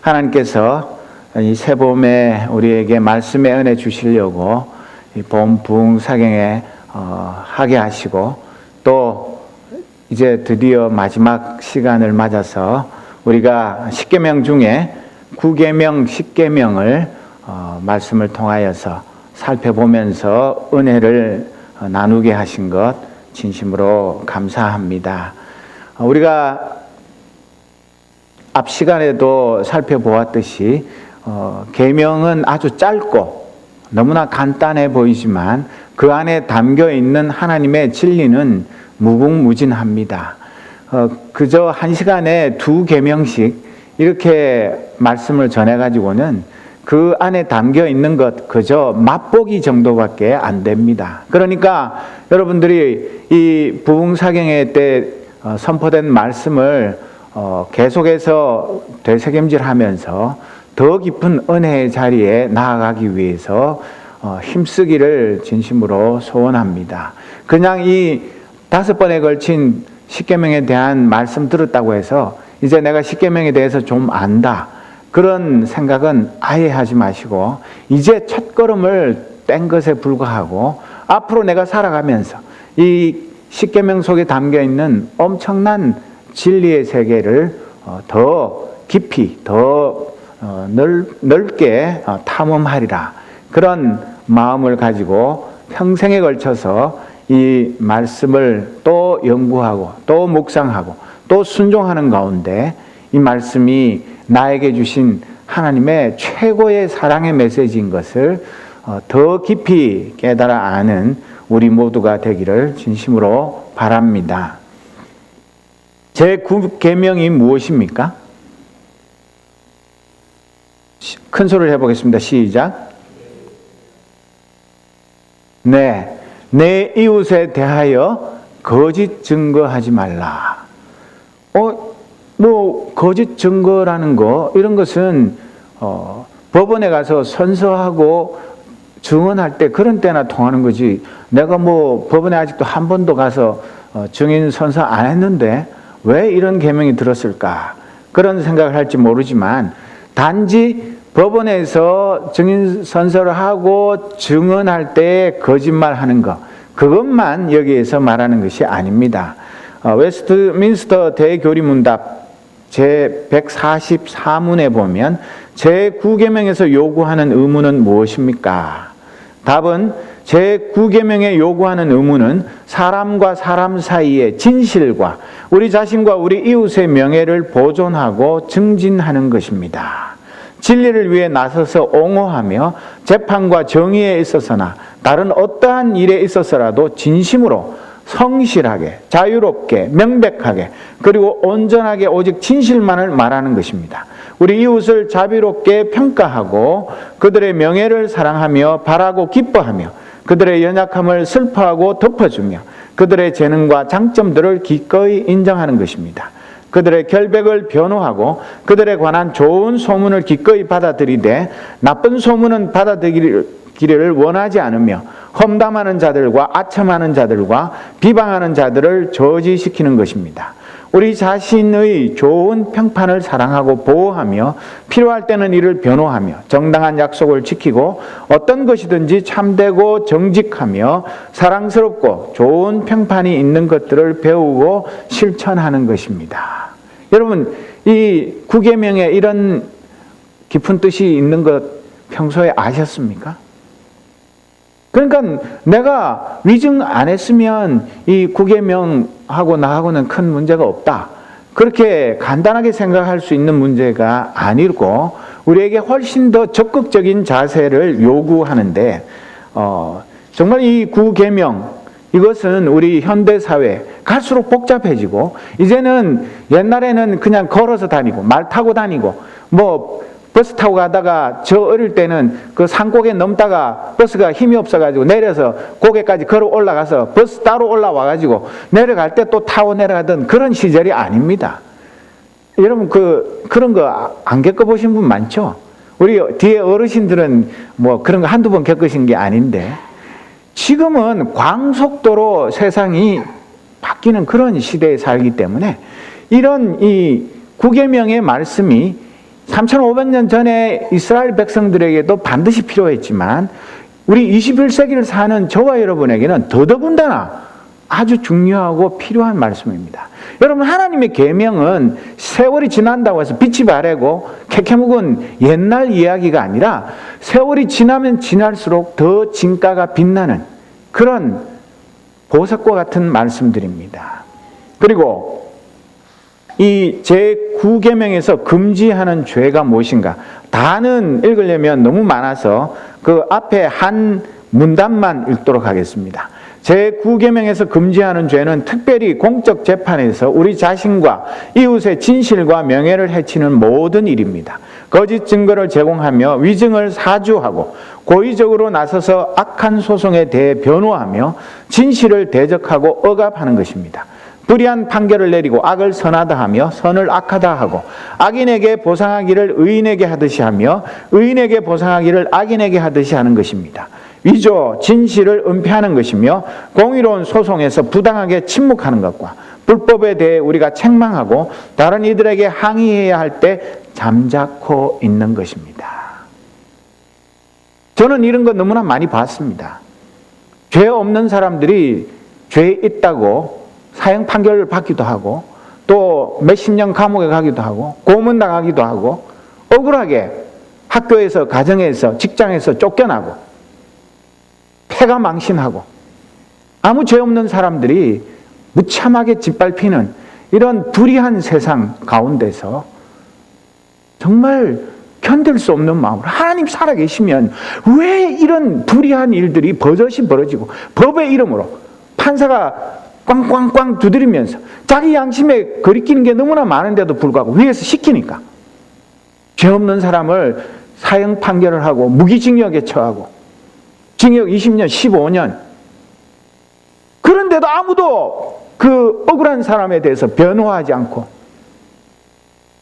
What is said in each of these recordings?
하나님께서 이 새봄에 우리에게 말씀의 은혜 주시려고 이 봄 부흥사경에 하게 하시고, 또 이제 드디어 마지막 시간을 맞아서 우리가 10계명 중에 9계명, 10계명을 말씀을 통하여서 살펴보면서 은혜를 나누게 하신 것 진심으로 감사합니다. 우리가 앞 시간에도 살펴보았듯이 계명은 아주 짧고 너무나 간단해 보이지만 그 안에 담겨 있는 하나님의 진리는 무궁무진합니다. 그저 한 시간에 2계명씩 이렇게 말씀을 전해가지고는 그 안에 담겨 있는 것 그저 맛보기 정도밖에 안 됩니다. 그러니까 여러분들이 이 부흥사경회 때 선포된 말씀을 계속해서 되새김질하면서 더 깊은 은혜의 자리에 나아가기 위해서 힘쓰기를 진심으로 소원합니다. 그냥 이 5번에 걸친 10계명에 대한 말씀 들었다고 해서 이제 내가 10계명에 대해서 좀 안다, 그런 생각은 아예 하지 마시고 이제 첫걸음을 뗀 것에 불과하고 앞으로 내가 살아가면서 이 10계명 속에 담겨있는 엄청난 진리의 세계를 더 깊이 더 넓게 탐험하리라, 그런 마음을 가지고 평생에 걸쳐서 이 말씀을 또 연구하고 또 묵상하고 또 순종하는 가운데 이 말씀이 나에게 주신 하나님의 최고의 사랑의 메시지인 것을 더 깊이 깨달아 아는 우리 모두가 되기를 진심으로 바랍니다. 제9계명이 무엇입니까? 큰 소리를 해보겠습니다. 시작. 네, 내 이웃에 대하여 거짓 증거하지 말라. 거짓 증거라는 거, 이런 것은 법원에 가서 선서하고 증언할 때 그런 때나 통하는 거지, 내가 법원에 아직도 한 번도 가서 증인 선서 안 했는데 왜 이런 계명이 들었을까, 그런 생각을 할지 모르지만 단지 법원에서 증인 선서를 하고 증언할 때 거짓말하는 것, 그것만 여기에서 말하는 것이 아닙니다. 웨스트민스터 대교리문답 제144문에 보면 제9계명에서 요구하는 의무는 무엇입니까? 답은 제9계명에 요구하는 의무는 사람과 사람 사이의 진실과 우리 자신과 우리 이웃의 명예를 보존하고 증진하는 것입니다. 진리를 위해 나서서 옹호하며 재판과 정의에 있어서나 다른 어떠한 일에 있어서라도 진심으로 성실하게, 자유롭게, 명백하게, 그리고 온전하게 오직 진실만을 말하는 것입니다. 우리 이웃을 자비롭게 평가하고 그들의 명예를 사랑하며 바라고 기뻐하며 그들의 연약함을 슬퍼하고 덮어주며 그들의 재능과 장점들을 기꺼이 인정하는 것입니다. 그들의 결백을 변호하고 그들에 관한 좋은 소문을 기꺼이 받아들이되 나쁜 소문은 받아들이기를 원하지 않으며 험담하는 자들과 아첨하는 자들과 비방하는 자들을 저지시키는 것입니다. 우리 자신의 좋은 평판을 사랑하고 보호하며 필요할 때는 이를 변호하며 정당한 약속을 지키고 어떤 것이든지 참되고 정직하며 사랑스럽고 좋은 평판이 있는 것들을 배우고 실천하는 것입니다. 여러분, 이 9계명에 이런 깊은 뜻이 있는 것 평소에 아셨습니까? 그러니까 내가 위증 안 했으면 이 9계명하고 나하고는 큰 문제가 없다, 그렇게 간단하게 생각할 수 있는 문제가 아니고 우리에게 훨씬 더 적극적인 자세를 요구하는데 정말 이 9계명, 이것은 우리 현대사회 갈수록 복잡해지고 이제는 옛날에는 그냥 걸어서 다니고 말 타고 다니고 버스 타고 가다가 저 어릴 때는 그 산고개 넘다가 버스가 힘이 없어가지고 내려서 고개까지 걸어 올라가서 버스 따로 올라와가지고 내려갈 때 또 타고 내려가던 그런 시절이 아닙니다. 여러분 그런 거 안 겪어보신 분 많죠? 우리 뒤에 어르신들은 그런 거 한두 번 겪으신 게 아닌데 지금은 광속도로 세상이 바뀌는 그런 시대에 살기 때문에 이런 이 9계명의 말씀이 3,500년 전에 이스라엘 백성들에게도 반드시 필요했지만 우리 21세기를 사는 저와 여러분에게는 더더군다나 아주 중요하고 필요한 말씀입니다. 여러분, 하나님의 계명은 세월이 지난다고 해서 빛이 바래고 캐캐묵은 옛날 이야기가 아니라 세월이 지나면 지날수록 더 진가가 빛나는 그런 보석과 같은 말씀들입니다. 그리고 이 제9계명에서 금지하는 죄가 무엇인가? 다는 읽으려면 너무 많아서 그 앞에 한 문단만 읽도록 하겠습니다. 제9계명에서 금지하는 죄는 특별히 공적 재판에서 우리 자신과 이웃의 진실과 명예를 해치는 모든 일입니다. 거짓 증거를 제공하며 위증을 사주하고 고의적으로 나서서 악한 소송에 대해 변호하며 진실을 대적하고 억압하는 것입니다. 불의한 판결을 내리고 악을 선하다 하며 선을 악하다 하고 악인에게 보상하기를 의인에게 하듯이 하며 의인에게 보상하기를 악인에게 하듯이 하는 것입니다. 위조, 진실을 은폐하는 것이며 공의로운 소송에서 부당하게 침묵하는 것과 불법에 대해 우리가 책망하고 다른 이들에게 항의해야 할 때 잠자코 있는 것입니다. 저는 이런 거 너무나 많이 봤습니다. 죄 없는 사람들이 죄 있다고 사형 판결을 받기도 하고 또 몇십 년 감옥에 가기도 하고 고문당하기도 하고 억울하게 학교에서, 가정에서, 직장에서 쫓겨나고 패가 망신하고 아무 죄 없는 사람들이 무참하게 짓밟히는 이런 불의한 세상 가운데서 정말 견딜 수 없는 마음으로 하나님 살아계시면 왜 이런 불의한 일들이 버젓이 벌어지고 법의 이름으로 판사가 꽝꽝꽝 두드리면서 자기 양심에 거리끼는 게 너무나 많은데도 불구하고 위에서 시키니까 죄 없는 사람을 사형 판결을 하고 무기징역에 처하고 징역 20년, 15년. 그런데도 아무도 그 억울한 사람에 대해서 변호하지 않고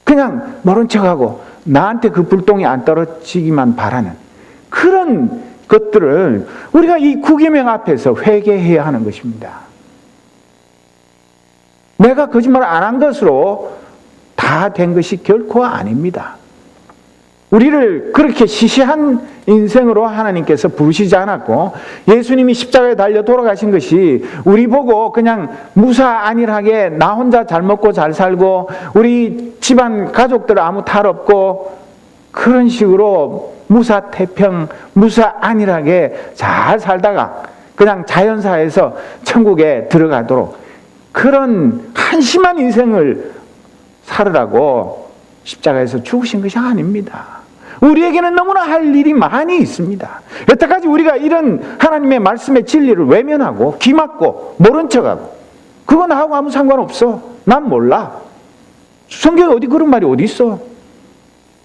그냥 모른 척하고 나한테 그 불똥이 안 떨어지기만 바라는 그런 것들을 우리가 이 9계명 앞에서 회개해야 하는 것입니다. 내가 거짓말 안 한 것으로 다 된 것이 결코 아닙니다. 우리를 그렇게 시시한 인생으로 하나님께서 부르시지 않았고 예수님이 십자가에 달려 돌아가신 것이 우리 보고 그냥 무사안일하게 나 혼자 잘 먹고 잘 살고 우리 집안 가족들 아무 탈 없고 그런 식으로 무사태평 무사안일하게 잘 살다가 그냥 자연사에서 천국에 들어가도록 그런 한심한 인생을 살으라고 십자가에서 죽으신 것이 아닙니다. 우리에게는 너무나 할 일이 많이 있습니다. 여태까지 우리가 이런 하나님의 말씀의 진리를 외면하고 귀 막고 모른 척하고 그거 나하고 아무 상관없어. 난 몰라. 성경에 어디 그런 말이 어디 있어.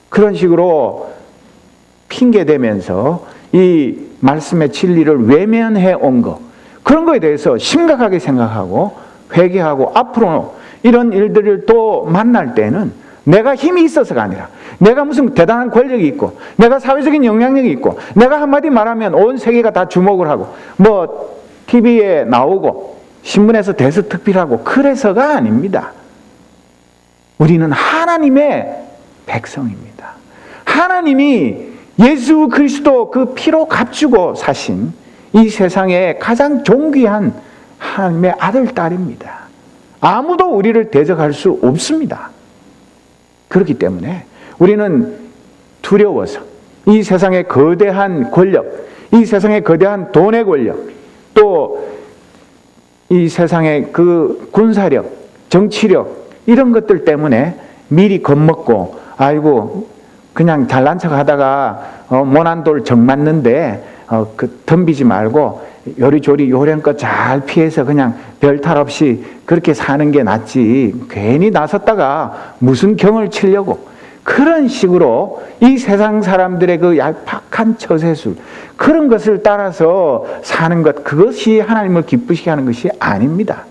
그런 식으로 핑계대면서 이 말씀의 진리를 외면해 온 것 그런 거에 대해서 심각하게 생각하고 회개하고 앞으로 이런 일들을 또 만날 때는 내가 힘이 있어서가 아니라 내가 무슨 대단한 권력이 있고 내가 사회적인 영향력이 있고 내가 한마디 말하면 온 세계가 다 주목을 하고 뭐 TV에 나오고 신문에서 대서특필하고 그래서가 아닙니다. 우리는 하나님의 백성입니다. 하나님이 예수 그리스도 그 피로 값주고 사신 이 세상에 가장 존귀한 하나님의 아들, 딸입니다. 아무도 우리를 대적할 수 없습니다. 그렇기 때문에 우리는 두려워서 이 세상의 거대한 권력, 이 세상의 거대한 돈의 권력, 또 이 세상의 그 군사력, 정치력 이런 것들 때문에 미리 겁먹고 아이고 그냥 잘난 척 하다가 모난 돌 정 맞는데 그 덤비지 말고 요리조리 요령껏 잘 피해서 그냥 별탈 없이 그렇게 사는 게 낫지 괜히 나섰다가 무슨 경을 치려고 그런 식으로 이 세상 사람들의 그 얄팍한 처세술 그런 것을 따라서 사는 것 그것이 하나님을 기쁘시게 하는 것이 아닙니다.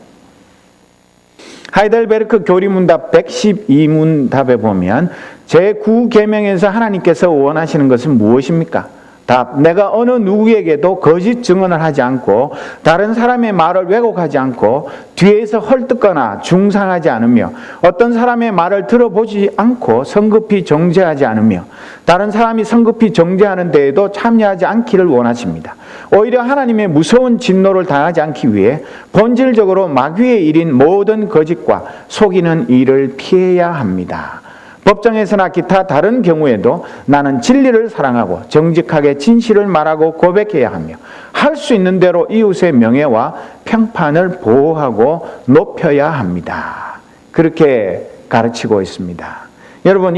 하이델베르크 교리문답 112문답에 보면 제9계명에서 하나님께서 원하시는 것은 무엇입니까? 답. 내가 어느 누구에게도 거짓 증언을 하지 않고 다른 사람의 말을 왜곡하지 않고 뒤에서 헐뜯거나 중상하지 않으며 어떤 사람의 말을 들어보지 않고 성급히 정죄하지 않으며 다른 사람이 성급히 정죄하는 데에도 참여하지 않기를 원하십니다. 오히려 하나님의 무서운 진노를 당하지 않기 위해 본질적으로 마귀의 일인 모든 거짓과 속이는 일을 피해야 합니다. 법정에서나 기타 다른 경우에도 나는 진리를 사랑하고 정직하게 진실을 말하고 고백해야 하며 할 수 있는 대로 이웃의 명예와 평판을 보호하고 높여야 합니다. 그렇게 가르치고 있습니다. 여러분,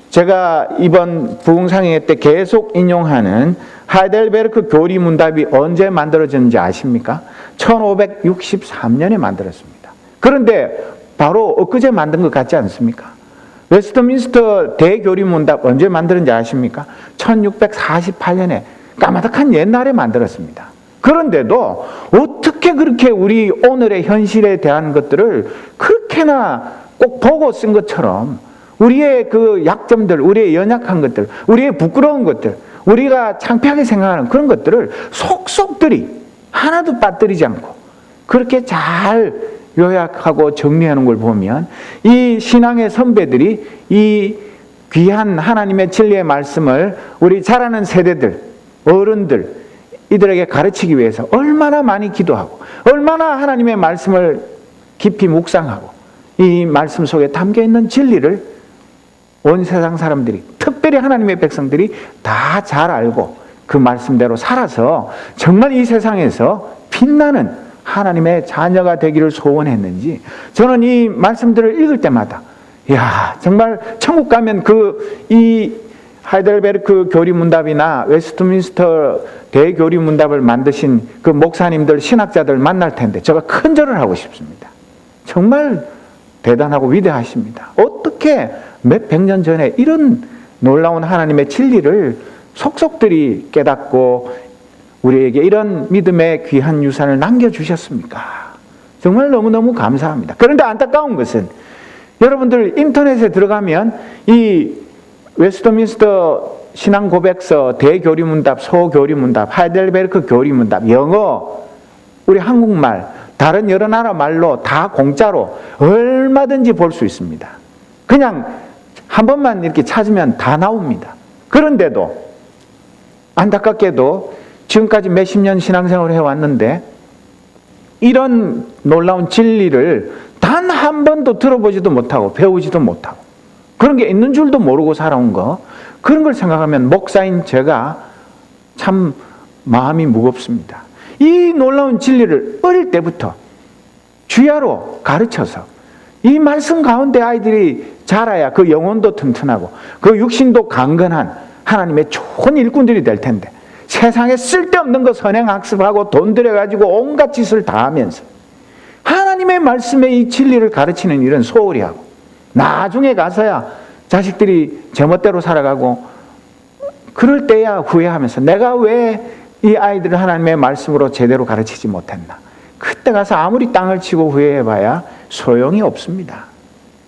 제가 이번 부흥상회 때 계속 인용하는 하이델베르크 교리문답이 언제 만들어졌는지 아십니까? 1563년에 만들었습니다. 그런데 바로 엊그제 만든 것 같지 않습니까? 웨스트민스터 대교리문답 언제 만들었는지 아십니까? 1648년에 까마득한 옛날에 만들었습니다. 그런데도 어떻게 그렇게 우리 오늘의 현실에 대한 것들을 그렇게나 꼭 보고 쓴 것처럼 우리의 그 약점들, 우리의 연약한 것들, 우리의 부끄러운 것들, 우리가 창피하게 생각하는 그런 것들을 속속들이 하나도 빠뜨리지 않고 그렇게 잘 요약하고 정리하는 걸 보면 이 신앙의 선배들이 이 귀한 하나님의 진리의 말씀을 우리 자라는 세대들, 어른들 이들에게 가르치기 위해서 얼마나 많이 기도하고 얼마나 하나님의 말씀을 깊이 묵상하고 이 말씀 속에 담겨있는 진리를 온 세상 사람들이, 특별히 하나님의 백성들이 다 잘 알고 그 말씀대로 살아서 정말 이 세상에서 빛나는 하나님의 자녀가 되기를 소원했는지 저는 이 말씀들을 읽을 때마다 정말 천국 가면 이 하이델베르크 교리문답이나 웨스트민스터 대교리문답을 만드신 그 목사님들, 신학자들 만날 텐데 제가 큰 절을 하고 싶습니다. 정말 대단하고 위대하십니다. 어떻게 몇백 년 전에 이런 놀라운 하나님의 진리를 속속들이 깨닫고 우리에게 이런 믿음의 귀한 유산을 남겨주셨습니까? 정말 너무너무 감사합니다. 그런데 안타까운 것은 여러분들 인터넷에 들어가면 이 웨스트민스터 신앙고백서, 대교리문답, 소교리문답, 하이델베르크 교리문답, 영어, 우리 한국말, 다른 여러 나라 말로 다 공짜로 얼마든지 볼 수 있습니다. 그냥 한 번만 이렇게 찾으면 다 나옵니다. 그런데도 안타깝게도 지금까지 몇십 년 신앙생활을 해왔는데 이런 놀라운 진리를 단 한 번도 들어보지도 못하고 배우지도 못하고 그런 게 있는 줄도 모르고 살아온 거, 그런 걸 생각하면 목사인 제가 참 마음이 무겁습니다. 이 놀라운 진리를 어릴 때부터 주야로 가르쳐서 이 말씀 가운데 아이들이 자라야 그 영혼도 튼튼하고 그 육신도 강건한 하나님의 좋은 일꾼들이 될 텐데 세상에 쓸데없는 거 선행학습하고 돈 들여가지고 온갖 짓을 다 하면서 하나님의 말씀의 이 진리를 가르치는 일은 소홀히 하고 나중에 가서야 자식들이 제멋대로 살아가고 그럴 때야 후회하면서 내가 왜 이 아이들을 하나님의 말씀으로 제대로 가르치지 못했나. 그때 가서 아무리 땅을 치고 후회해봐야 소용이 없습니다.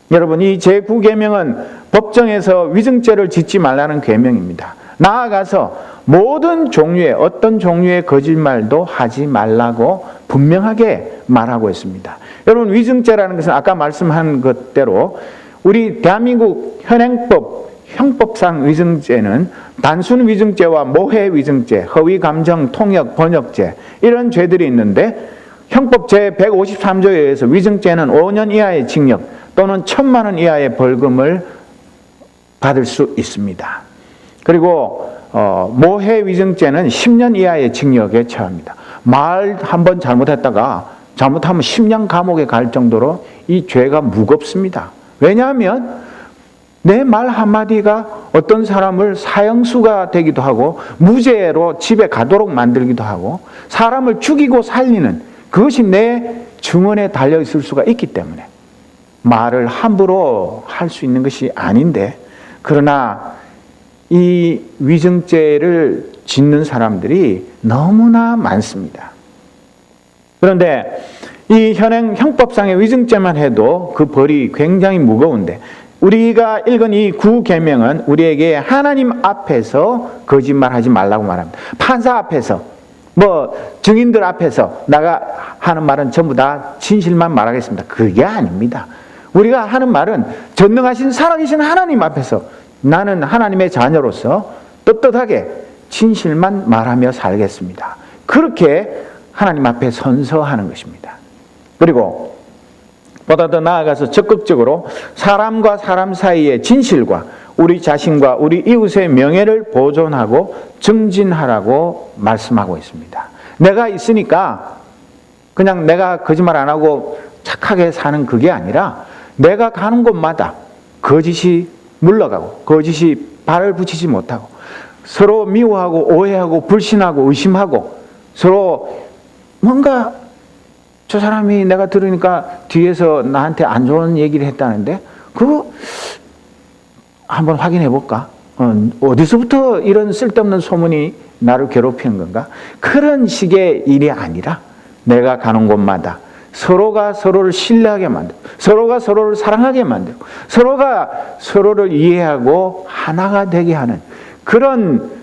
여러분, 이 제9계명은 법정에서 위증죄를 짓지 말라는 계명입니다. 나아가서 모든 종류의 어떤 종류의 거짓말도 하지 말라고 분명하게 말하고 있습니다. 여러분, 위증죄라는 것은 아까 말씀한 것대로 우리 대한민국 현행법 형법상 위증죄는 단순 위증죄와 모해 위증죄, 허위 감정, 통역, 번역죄 이런 죄들이 있는데 형법 제153조에 의해서 위증죄는 5년 이하의 징역 또는 1,000만 원 이하의 벌금을 받을 수 있습니다. 그리고 모해 위증죄는 10년 이하의 징역에 처합니다. 말 한 번 잘못했다가 잘못하면 10년 감옥에 갈 정도로 이 죄가 무겁습니다. 왜냐하면 내 말 한마디가 어떤 사람을 사형수가 되기도 하고 무죄로 집에 가도록 만들기도 하고 사람을 죽이고 살리는 그것이 내 증언에 달려있을 수가 있기 때문에 말을 함부로 할 수 있는 것이 아닌데, 그러나 이 위증죄를 짓는 사람들이 너무나 많습니다. 그런데 이 현행 형법상의 위증죄만 해도 그 벌이 굉장히 무거운데 우리가 읽은 이 9계명은 우리에게 하나님 앞에서 거짓말하지 말라고 말합니다. 판사 앞에서, 증인들 앞에서 내가 하는 말은 전부 다 진실만 말하겠습니다. 그게 아닙니다. 우리가 하는 말은 전능하신 살아계신 하나님 앞에서 나는 하나님의 자녀로서 떳떳하게 진실만 말하며 살겠습니다. 그렇게 하나님 앞에 선서하는 것입니다. 그리고 보다 더 나아가서 적극적으로 사람과 사람 사이의 진실과 우리 자신과 우리 이웃의 명예를 보존하고 증진하라고 말씀하고 있습니다. 내가 있으니까 그냥 내가 거짓말 안 하고 착하게 사는 그게 아니라 내가 가는 곳마다 거짓이 물러가고 거짓이 발을 붙이지 못하고 서로 미워하고 오해하고 불신하고 의심하고 서로 뭔가 저 사람이 내가 들으니까 뒤에서 나한테 안 좋은 얘기를 했다는데 그거 한번 확인해 볼까? 어디서부터 이런 쓸데없는 소문이 나를 괴롭히는 건가? 그런 식의 일이 아니라 내가 가는 곳마다 서로가 서로를 신뢰하게 만들고 서로가 서로를 사랑하게 만들고 서로가 서로를 이해하고 하나가 되게 하는 그런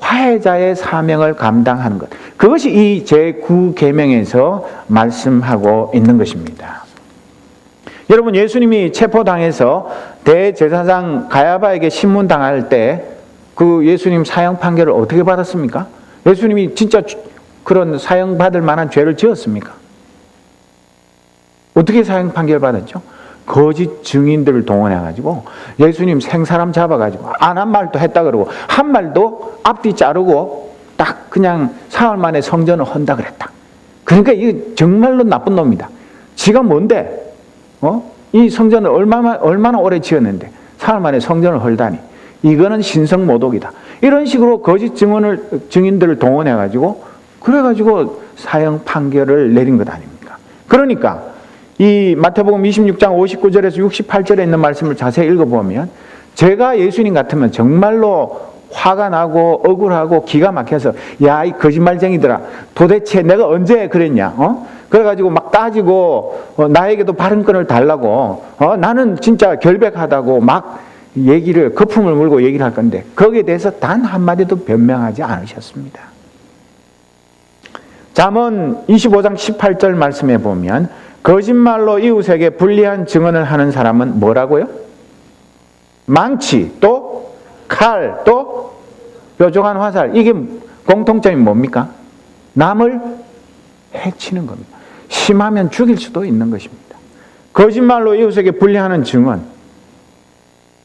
화해자의 사명을 감당하는 것. 그것이 이 제9계명에서 말씀하고 있는 것입니다. 여러분, 예수님이 체포당해서 대제사장 가야바에게 신문당할 때 그 예수님 사형 판결을 어떻게 받았습니까? 예수님이 진짜 그런 사형 받을 만한 죄를 지었습니까? 어떻게 사형 판결 받았죠? 거짓 증인들을 동원해가지고 예수님 생사람 잡아가지고 안 한 말도 했다 그러고 한 말도 앞뒤 자르고 딱 그냥 사흘 만에 성전을 헌다 그랬다. 그러니까 이게 정말로 나쁜 놈이다. 지가 뭔데? 이 성전을 얼마나 오래 지었는데 사흘 만에 성전을 헐다니. 이거는 신성모독이다. 이런 식으로 거짓 증인들을 동원해가지고 그래가지고 사형 판결을 내린 것 아닙니까? 그러니까 이 마태복음 26장 59절에서 68절에 있는 말씀을 자세히 읽어보면 제가 예수님 같으면 정말로 화가 나고 억울하고 기가 막혀서 야, 이 거짓말쟁이들아 도대체 내가 언제 그랬냐? 그래가지고 막 따지고 나에게도 발언권을 달라고 나는 진짜 결백하다고 막 얘기를 거품을 물고 얘기를 할 건데 거기에 대해서 단 한마디도 변명하지 않으셨습니다. 잠언 25장 18절 말씀에 보면 거짓말로 이웃에게 불리한 증언을 하는 사람은 뭐라고요? 망치, 또 칼, 또 뾰족한 화살. 이게 공통점이 뭡니까? 남을 해치는 겁니다. 심하면 죽일 수도 있는 것입니다. 거짓말로 이웃에게 불리하는 증언.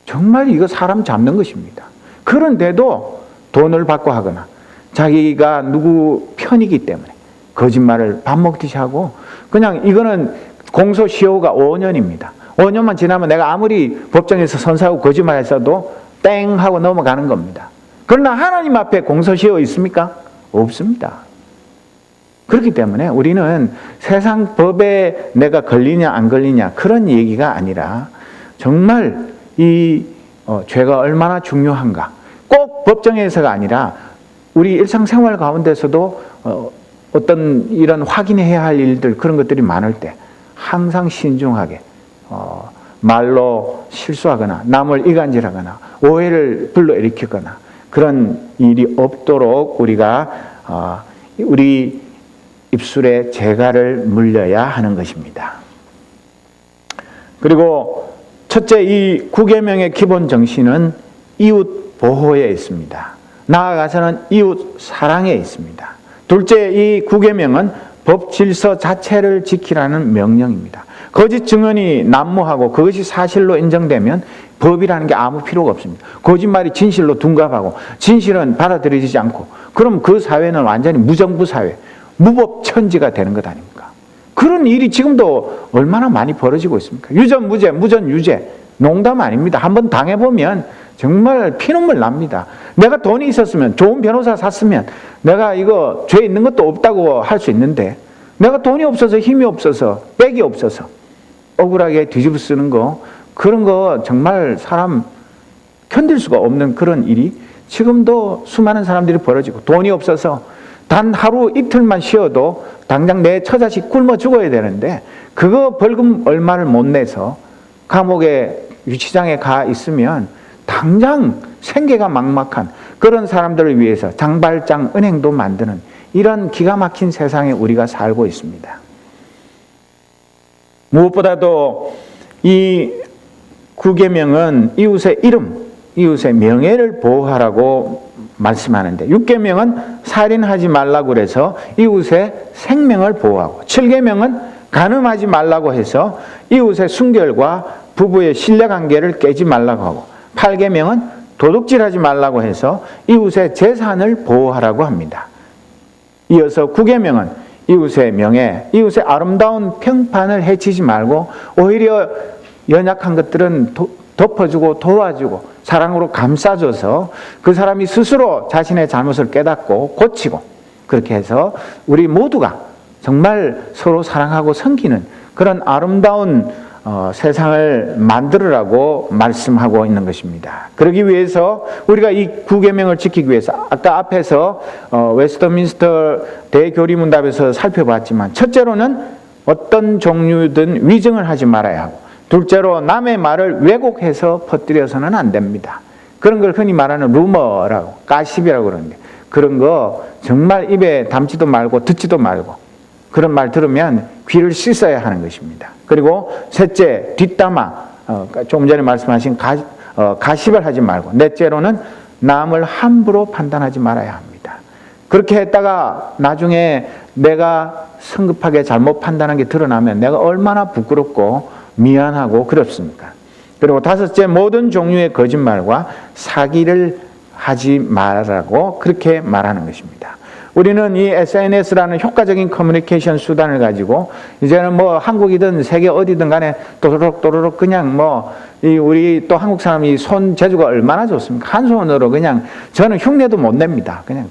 정말 이거 사람 잡는 것입니다. 그런데도 돈을 받고 하거나 자기가 누구 편이기 때문에 거짓말을 밥 먹듯이 하고 그냥 이거는 공소시효가 5년입니다. 5년만 지나면 내가 아무리 법정에서 선서하고 거짓말했어도 땡 하고 넘어가는 겁니다. 그러나 하나님 앞에 공소시효 있습니까? 없습니다. 그렇기 때문에 우리는 세상 법에 내가 걸리냐 안 걸리냐 그런 얘기가 아니라 정말 이 죄가 얼마나 중요한가 꼭 법정에서가 아니라 우리 일상생활 가운데서도 어떤 이런 확인해야 할 일들 그런 것들이 많을 때 항상 신중하게 말로 실수하거나 남을 이간질하거나 오해를 불러일으키거나 그런 일이 없도록 우리가 우리 입술에 재갈을 물려야 하는 것입니다. 그리고 첫째, 이 9계명의 기본 정신은 이웃 보호에 있습니다. 나아가서는 이웃 사랑에 있습니다. 둘째, 이 9계명은 법 질서 자체를 지키라는 명령입니다. 거짓 증언이 난무하고 그것이 사실로 인정되면 법이라는 게 아무 필요가 없습니다. 거짓말이 진실로 둔갑하고 진실은 받아들여지지 않고 그럼 그 사회는 완전히 무정부 사회, 무법천지가 되는 것 아닙니까? 그런 일이 지금도 얼마나 많이 벌어지고 있습니까? 유전 무죄, 무전 유죄. 농담 아닙니다. 한번 당해보면 정말 피눈물 납니다. 내가 돈이 있었으면 좋은 변호사 샀으면 내가 이거 죄 있는 것도 없다고 할 수 있는데 내가 돈이 없어서 힘이 없어서 백이 없어서 억울하게 뒤집어 쓰는 거 그런 거 정말 사람 견딜 수가 없는 그런 일이 지금도 수많은 사람들이 벌어지고 돈이 없어서 단 하루 이틀만 쉬어도 당장 내 처자식 굶어 죽어야 되는데 그거 벌금 얼마를 못 내서 감옥에 유치장에 가 있으면 당장 생계가 막막한 그런 사람들을 위해서 장발장 은행도 만드는 이런 기가 막힌 세상에 우리가 살고 있습니다. 무엇보다도 이 9계명은 이웃의 이름, 이웃의 명예를 보호하라고 말씀하는데 6계명은 살인하지 말라고 그래서 이웃의 생명을 보호하고 7계명은 간음하지 말라고 해서 이웃의 순결과 부부의 신뢰관계를 깨지 말라고 하고 8계명은 도둑질하지 말라고 해서 이웃의 재산을 보호하라고 합니다. 이어서 9계명은 이웃의 명예, 이웃의 아름다운 평판을 해치지 말고 오히려 연약한 것들은 덮어주고 도와주고 사랑으로 감싸줘서 그 사람이 스스로 자신의 잘못을 깨닫고 고치고 그렇게 해서 우리 모두가 정말 서로 사랑하고 섬기는 그런 아름다운 세상을 만들으라고 말씀하고 있는 것입니다. 그러기 위해서 우리가 이 9계명을 지키기 위해서 아까 앞에서 웨스트민스터 대교리문답에서 살펴봤지만 첫째로는 어떤 종류든 위증을 하지 말아야 하고 둘째로 남의 말을 왜곡해서 퍼뜨려서는 안 됩니다. 그런 걸 흔히 말하는 루머라고 가십이라고 그러는데 그런 거 정말 입에 담지도 말고 듣지도 말고 그런 말 들으면 귀를 씻어야 하는 것입니다. 그리고 셋째, 뒷담화, 조금 전에 말씀하신 가십을 하지 말고 넷째로는 남을 함부로 판단하지 말아야 합니다. 그렇게 했다가 나중에 내가 성급하게 잘못 판단한 게 드러나면 내가 얼마나 부끄럽고 미안하고 그렇습니까? 그리고 다섯째, 모든 종류의 거짓말과 사기를 하지 말라고 그렇게 말하는 것입니다. 우리는 이 SNS라는 효과적인 커뮤니케이션 수단을 가지고 이제는 뭐 한국이든 세계 어디든 간에 또르륵 그냥 우리 또 한국 사람이 손 재주가 얼마나 좋습니까? 한 손으로 그냥 저는 흉내도 못 냅니다. 그냥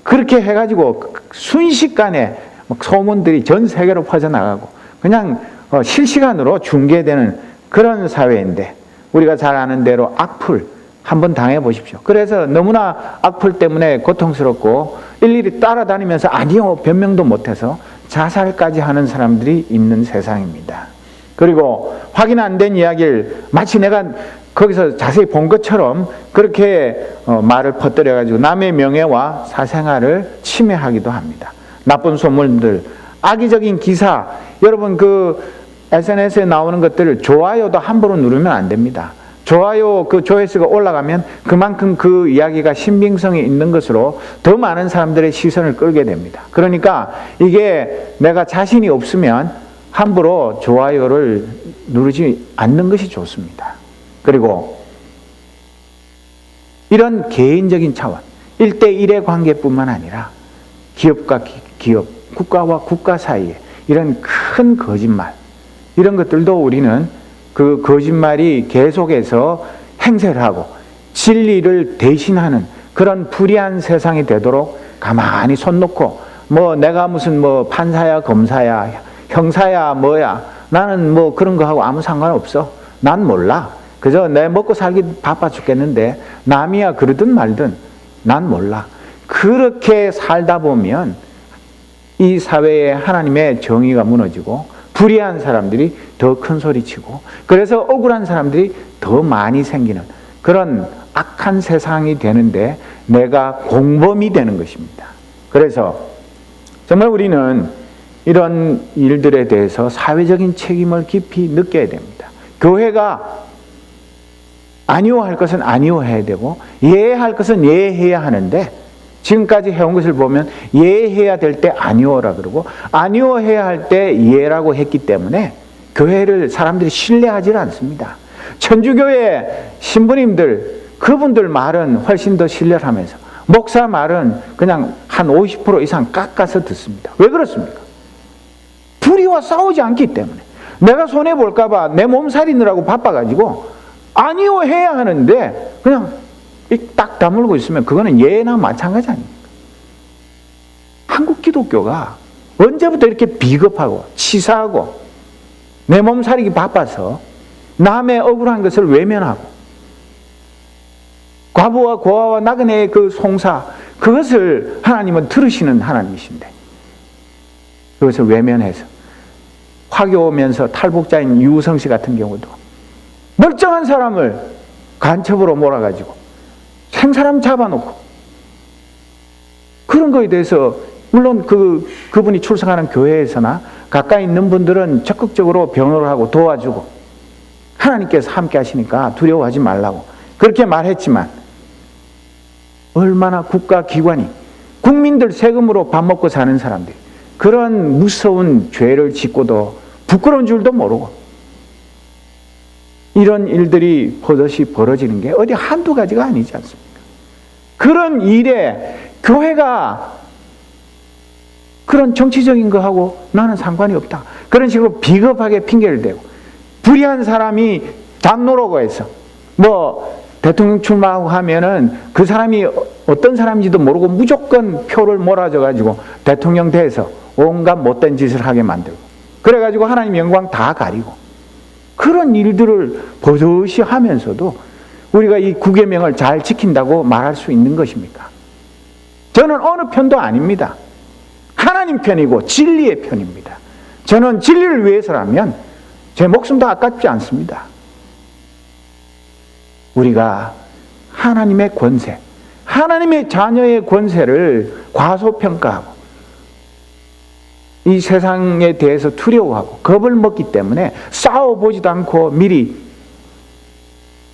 그렇게 해가지고 순식간에 소문들이 전 세계로 퍼져나가고 그냥 실시간으로 중계되는 그런 사회인데 우리가 잘 아는 대로 악플 한번 당해 보십시오. 그래서 너무나 악플 때문에 고통스럽고 일일이 따라다니면서 아니요 변명도 못해서 자살까지 하는 사람들이 있는 세상입니다. 그리고 확인 안 된 이야기를 마치 내가 거기서 자세히 본 것처럼 그렇게 말을 퍼뜨려가지고 남의 명예와 사생활을 침해하기도 합니다. 나쁜 소문들, 악의적인 기사, 여러분 그 SNS에 나오는 것들을 좋아요도 함부로 누르면 안 됩니다. 좋아요 그 조회수가 올라가면 그만큼 그 이야기가 신빙성이 있는 것으로 더 많은 사람들의 시선을 끌게 됩니다. 그러니까 이게 내가 자신이 없으면 함부로 좋아요를 누르지 않는 것이 좋습니다. 그리고 이런 개인적인 차원 1대1의 관계뿐만 아니라 기업과 기업, 국가와 국가 사이에 이런 큰 거짓말 이런 것들도 우리는 그 거짓말이 계속해서 행세를 하고 진리를 대신하는 그런 불의한 세상이 되도록 가만히 손 놓고 내가 무슨 판사야 검사야 형사야 뭐야 나는 그런 거 하고 아무 상관없어. 난 몰라. 그저 내 먹고 살기 바빠 죽겠는데 남이야 그러든 말든 난 몰라. 그렇게 살다 보면 이 사회에 하나님의 정의가 무너지고 불의한 사람들이 더 큰 소리치고 그래서 억울한 사람들이 더 많이 생기는 그런 악한 세상이 되는데 내가 공범이 되는 것입니다. 그래서 정말 우리는 이런 일들에 대해서 사회적인 책임을 깊이 느껴야 됩니다. 교회가 아니오할 것은 아니오해야 되고 예할 것은 예해야 하는데 지금까지 해온 것을 보면 예해야 될 때 아니오라 그러고 아니오해야 할 때 예라고 했기 때문에 교회를 사람들이 신뢰하지 않습니다. 천주교회 신부님들 그분들 말은 훨씬 더 신뢰를 하면서 목사 말은 그냥 한 50% 이상 깎아서 듣습니다. 왜 그렇습니까? 불의와 싸우지 않기 때문에 내가 손해볼까 봐 내 몸살이느라고 바빠가지고 아니오해야 하는데 그냥 딱 다물고 있으면 그거는 예나 마찬가지 아닙니까? 한국 기독교가 언제부터 이렇게 비겁하고 치사하고 내 몸살이기 바빠서 남의 억울한 것을 외면하고 과부와 고아와 나그네의 그 송사 그것을 하나님은 들으시는 하나님이신데 그것을 외면해서 화교면서 탈북자인 유성 씨 같은 경우도 멀쩡한 사람을 간첩으로 몰아가지고 생사람 잡아놓고, 그런 거에 대해서 물론 그분이 출석하는 교회에서나 가까이 있는 분들은 적극적으로 병을 하고 도와주고 하나님께서 함께 하시니까 두려워하지 말라고 그렇게 말했지만, 얼마나 국가기관이, 국민들 세금으로 밥 먹고 사는 사람들이 그런 무서운 죄를 짓고도 부끄러운 줄도 모르고, 이런 일들이 버젓이 벌어지는 게 어디 한두 가지가 아니지 않습니까? 그런 일에 교회가 그런 정치적인 거하고 나는 상관이 없다, 그런 식으로 비겁하게 핑계를 대고, 불의한 사람이 장로라고 해서 대통령 출마하고 하면은 그 사람이 어떤 사람인지도 모르고 무조건 표를 몰아줘 가지고 대통령 돼서 온갖 못된 짓을 하게 만들고, 그래가지고 하나님 영광 다 가리고, 그런 일들을 버젓이 하면서도 우리가 이 구계명을 잘 지킨다고 말할 수 있는 것입니까? 저는 어느 편도 아닙니다. 하나님 편이고 진리의 편입니다. 저는 진리를 위해서라면 제 목숨도 아깝지 않습니다. 우리가 하나님의 권세, 하나님의 자녀의 권세를 과소평가하고 이 세상에 대해서 두려워하고 겁을 먹기 때문에 싸워보지도 않고 미리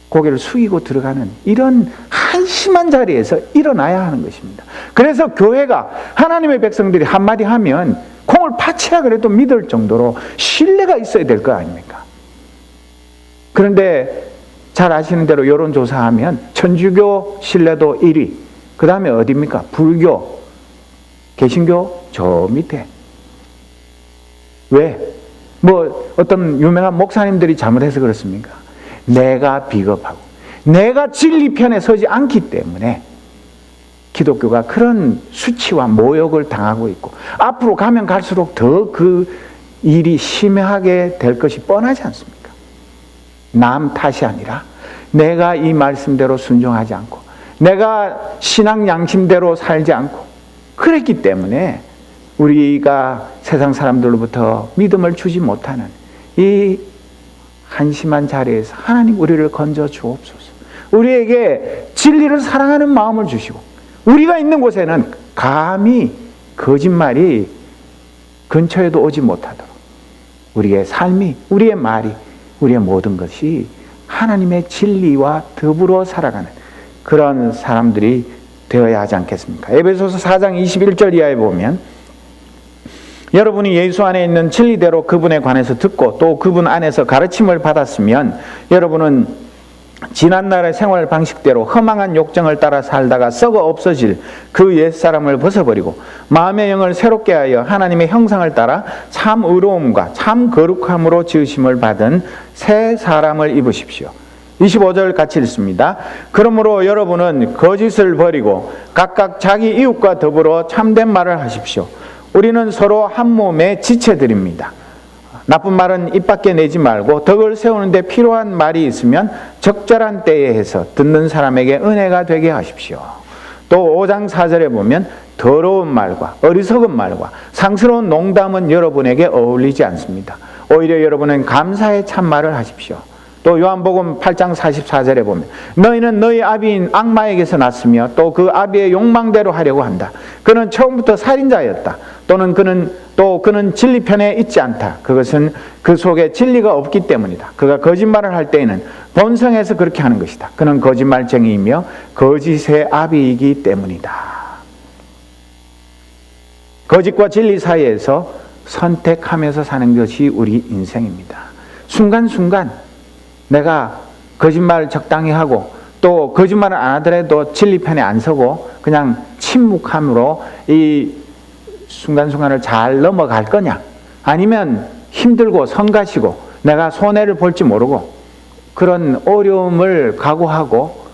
고개를 숙이고 들어가는 이런 한심한 자리에서 일어나야 하는 것입니다. 그래서 교회가, 하나님의 백성들이 한마디 하면 콩을 파치라 그래도 믿을 정도로 신뢰가 있어야 될 거 아닙니까? 그런데 잘 아시는 대로 여론조사하면 천주교 신뢰도 1위, 그 다음에 어디입니까? 불교, 개신교 저 밑에. 왜? 어떤 유명한 목사님들이 잘못해서 그렇습니까? 내가 비겁하고 내가 진리 편에 서지 않기 때문에 기독교가 그런 수치와 모욕을 당하고 있고, 앞으로 가면 갈수록 더 그 일이 심하게 될 것이 뻔하지 않습니까? 남 탓이 아니라 내가 이 말씀대로 순종하지 않고 내가 신앙 양심대로 살지 않고 그랬기 때문에 우리가 세상 사람들로부터 믿음을 주지 못하는 이 한심한 자리에서 하나님 우리를 건져 주옵소서. 우리에게 진리를 사랑하는 마음을 주시고, 우리가 있는 곳에는 감히 거짓말이 근처에도 오지 못하도록 우리의 삶이, 우리의 말이, 우리의 모든 것이 하나님의 진리와 더불어 살아가는 그런 사람들이 되어야 하지 않겠습니까? 에베소서 4장 21절 이하에 보면, 여러분이 예수 안에 있는 진리대로 그분에 관해서 듣고 또 그분 안에서 가르침을 받았으면 여러분은 지난날의 생활 방식대로 허망한 욕정을 따라 살다가 썩어 없어질 그 옛사람을 벗어버리고 마음의 영을 새롭게 하여 하나님의 형상을 따라 참 의로움과 참 거룩함으로 지으심을 받은 새 사람을 입으십시오. 25절 같이 읽습니다. 그러므로 여러분은 거짓을 버리고 각각 자기 이웃과 더불어 참된 말을 하십시오. 우리는 서로 한 몸의 지체들입니다. 나쁜 말은 입 밖에 내지 말고 덕을 세우는데 필요한 말이 있으면 적절한 때에 해서 듣는 사람에게 은혜가 되게 하십시오. 또 5장 4절에 보면 더러운 말과 어리석은 말과 상스러운 농담은 여러분에게 어울리지 않습니다. 오히려 여러분은 감사의 참말을 하십시오. 또 요한복음 8장 44절에 보면 너희는 너희 아비인 악마에게서 났으며 또 그 아비의 욕망대로 하려고 한다. 그는 처음부터 살인자였다. 그는 진리 편에 있지 않다. 그것은 그 속에 진리가 없기 때문이다. 그가 거짓말을 할 때에는 본성에서 그렇게 하는 것이다. 그는 거짓말쟁이이며 거짓의 아비이기 때문이다. 거짓과 진리 사이에서 선택하면서 사는 것이 우리 인생입니다. 순간순간 내가 거짓말 적당히 하고 또 거짓말을 안 하더라도 진리 편에 안 서고 그냥 침묵함으로 이 순간순간을 잘 넘어갈 거냐, 아니면 힘들고 성가시고 내가 손해를 볼지 모르고 그런 어려움을 각오하고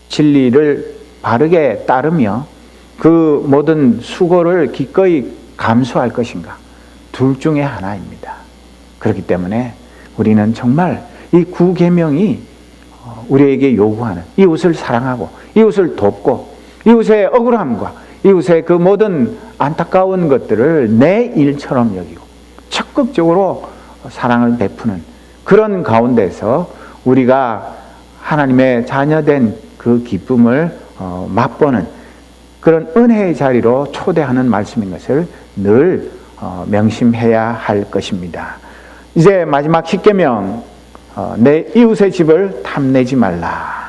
진리를 바르게 따르며 그 모든 수고를 기꺼이 감수할 것인가, 둘 중에 하나입니다. 그렇기 때문에 우리는 정말 이 구계명이 우리에게 요구하는 이웃을 사랑하고 이웃을 돕고 이웃의 억울함과 이웃의 그 모든 안타까운 것들을 내 일처럼 여기고 적극적으로 사랑을 베푸는 그런 가운데서 우리가 하나님의 자녀된 그 기쁨을 맛보는 그런 은혜의 자리로 초대하는 말씀인 것을 늘 명심해야 할 것입니다. 이제 마지막 10계명, 내 이웃의 집을 탐내지 말라.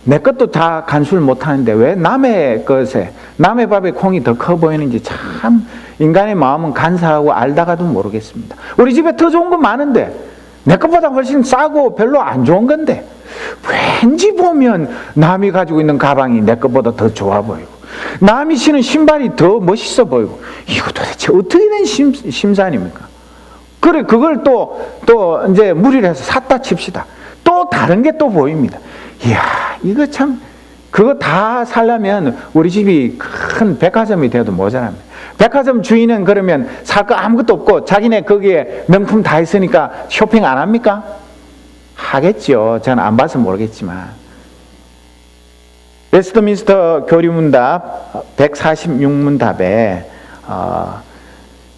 내 것도 다 간수를 못하는데 왜 남의 것에, 남의 밥에 콩이 더 커 보이는지 참 인간의 마음은 간사하고 알다가도 모르겠습니다. 우리 집에 더 좋은 거 많은데 내 것보다 훨씬 싸고 별로 안 좋은 건데 왠지 보면 남이 가지고 있는 가방이 내 것보다 더 좋아 보이고 남이 신은 신발이 더 멋있어 보이고 이거 도대체 어떻게 된 심산입니까? 그래, 그걸 또 이제 무리를 해서 샀다 칩시다. 또 다른 게 또 보입니다. 이야, 이거 참, 그거 다 살려면 우리 집이 큰 백화점이 돼도 모자랍니다. 백화점 주인은 그러면 살 거 아무것도 없고 자기네 거기에 명품 다 있으니까 쇼핑 안 합니까? 하겠죠. 저는 안 봐서 모르겠지만. 웨스트민스터 교리문답 146문답에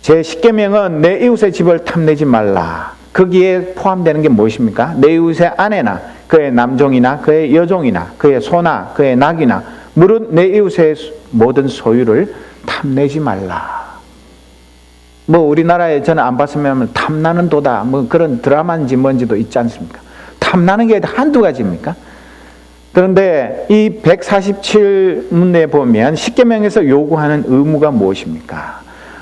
제 10계명은 내 이웃의 집을 탐내지 말라. 거기에 포함되는 게 무엇입니까? 내 이웃의 아내나 그의 남종이나 그의 여종이나 그의 소나 그의 낙이나 무릇 내 이웃의 모든 소유를 탐내지 말라. 뭐 우리나라에 저는 안 봤으면 탐나는 도다 뭐 그런 드라마인지 뭔지도 있지 않습니까? 탐나는 게 한두 가지입니까? 그런데 이 147문에 보면 10계명에서 요구하는 의무가 무엇입니까?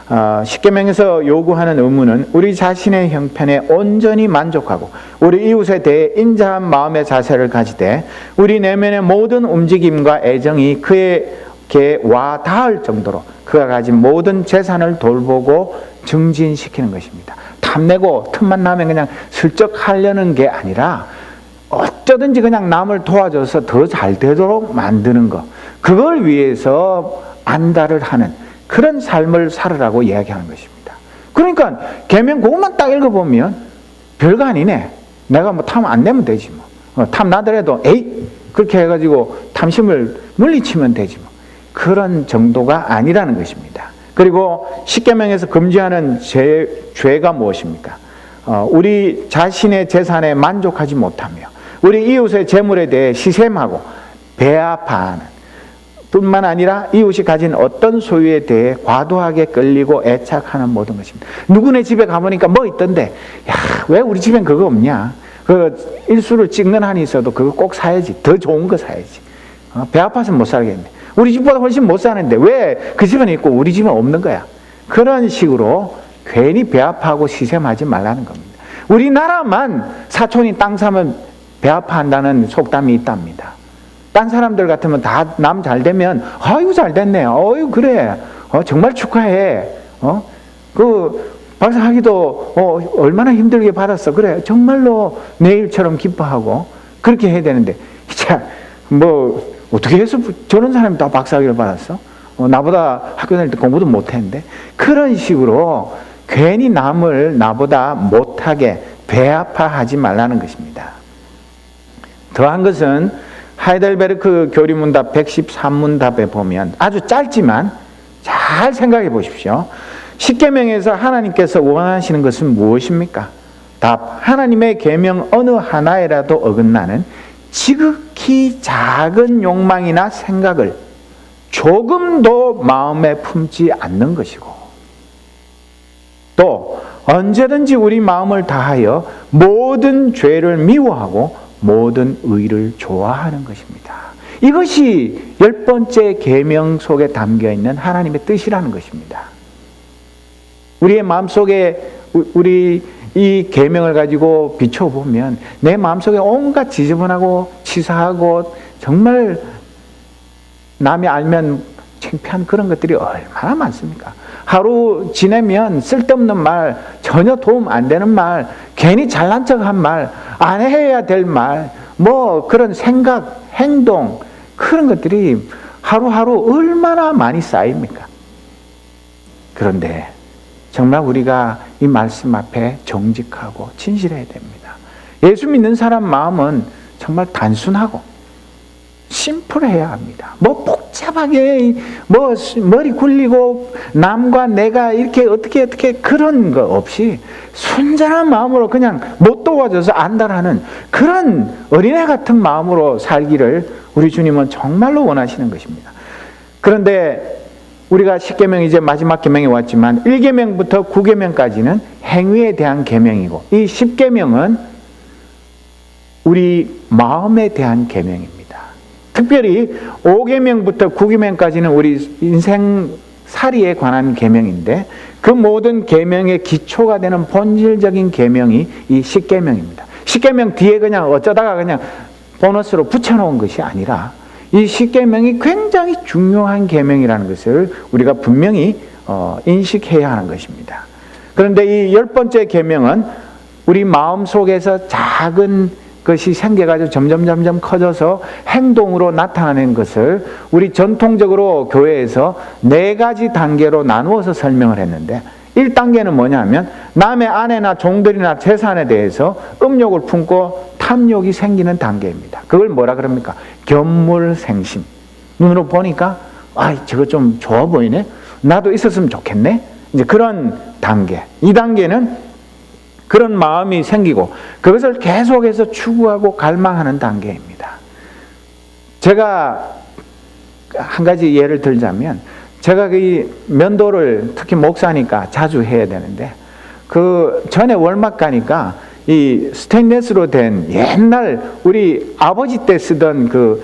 10계명에서 요구하는 의무는 우리 자신의 형편에 온전히 만족하고 우리 이웃에 대해 인자한 마음의 자세를 가지되 우리 내면의 모든 움직임과 애정이 그에게 와 닿을 정도로 그가 가진 모든 재산을 돌보고 증진시키는 것입니다. 탐내고 틈만 나면 그냥 슬쩍 하려는 게 아니라 어쩌든지 그냥 남을 도와줘서 더 잘 되도록 만드는 것, 그걸 위해서 안달을 하는 그런 삶을 살으라고 이야기하는 것입니다. 그러니까 계명 그것만 딱 읽어보면 별거 아니네. 내가 뭐 탐 안 내면 되지 뭐. 탐 나더라도 에이 그렇게 해가지고 탐심을 물리치면 되지 뭐. 그런 정도가 아니라는 것입니다. 그리고 10계명에서 금지하는 죄가 무엇입니까? 우리 자신의 재산에 만족하지 못하며 우리 이웃의 재물에 대해 시샘하고 배아파하는 뿐만 아니라 이웃이 가진 어떤 소유에 대해 과도하게 끌리고 애착하는 모든 것입니다. 누구네 집에 가보니까 뭐 있던데 야, 왜 우리 집엔 그거 없냐? 그 일수를 찍는 한이 있어도 그거 꼭 사야지. 더 좋은 거 사야지. 배 아파서 못 살겠네. 우리 집보다 훨씬 못 사는데 왜 그 집은 있고 우리 집은 없는 거야? 그런 식으로 괜히 배 아파하고 시샘하지 말라는 겁니다. 우리나라만 사촌이 땅 사면 배 아파한다는 속담이 있답니다. 딴 사람들 같으면 다 남 잘 되면 아이고 잘 됐네. 어유 그래. 정말 축하해. 그 박사학위도 얼마나 힘들게 받았어. 그래. 정말로 내일처럼 기뻐하고 그렇게 해야 되는데 자, 뭐 어떻게 해서 저런 사람이 다 박사학위를 받았어? 나보다 학교 다닐 때 공부도 못했는데 그런 식으로 괜히 남을 나보다 못하게 배아파하지 말라는 것입니다. 더한 것은 하이델베르크 교리문답 113문답에 보면 아주 짧지만 잘 생각해 보십시오. 10계명에서 하나님께서 원하시는 것은 무엇입니까? 답, 하나님의 계명 어느 하나에라도 어긋나는 지극히 작은 욕망이나 생각을 조금도 마음에 품지 않는 것이고 또 언제든지 우리 마음을 다하여 모든 죄를 미워하고 모든 의를 좋아하는 것입니다. 이것이 10번째 계명 속에 담겨있는 하나님의 뜻이라는 것입니다. 우리의 마음속에 우리 이 계명을 가지고 비춰보면 내 마음속에 온갖 지저분하고 치사하고 정말 남이 알면 창피한 그런 것들이 얼마나 많습니까? 하루 지내면 쓸데없는 말, 전혀 도움 안 되는 말, 괜히 잘난 척한 말, 안 해야 될 말, 뭐 그런 생각, 행동, 그런 것들이 하루하루 얼마나 많이 쌓입니까? 그런데 정말 우리가 이 말씀 앞에 정직하고 진실해야 됩니다. 예수 믿는 사람 마음은 정말 단순하고 심플해야 합니다. 뭐 복잡하게 뭐 머리 굴리고 남과 내가 이렇게 어떻게 그런 거 없이 순전한 마음으로 그냥 못 도와줘서 안달하는 그런 어린애 같은 마음으로 살기를 우리 주님은 정말로 원하시는 것입니다. 그런데 우리가 10계명 이제 마지막 계명에 왔지만 1계명부터 9계명까지는 행위에 대한 계명이고 이 10계명은 우리 마음에 대한 계명입니다. 특별히 5계명부터 9계명까지는 우리 인생살이에 관한 계명인데 그 모든 계명의 기초가 되는 본질적인 계명이 이 10계명입니다. 10계명 뒤에 그냥 어쩌다가 그냥 보너스로 붙여놓은 것이 아니라 이 10계명이 굉장히 중요한 계명이라는 것을 우리가 분명히 인식해야 하는 것입니다. 그런데 이 10번째 계명은 우리 마음 속에서 작은 것이 생겨가지고 점점 커져서 행동으로 나타나는 것을 우리 전통적으로 교회에서 4가지 단계로 나누어서 설명을 했는데 1단계는 뭐냐면 남의 아내나 종들이나 재산에 대해서 음욕을 품고 탐욕이 생기는 단계입니다. 그걸 뭐라 그럽니까? 견물생심. 눈으로 보니까 저거 좀 좋아 보이네? 나도 있었으면 좋겠네? 이제 그런 단계. 2단계는 그런 마음이 생기고 그것을 계속해서 추구하고 갈망하는 단계입니다. 제가 한 가지 예를 들자면 제가 그 면도를 특히 목사니까 자주 해야 되는데 그 전에 월막 가니까 이 스테인레스로 된 옛날 우리 아버지 때 쓰던 그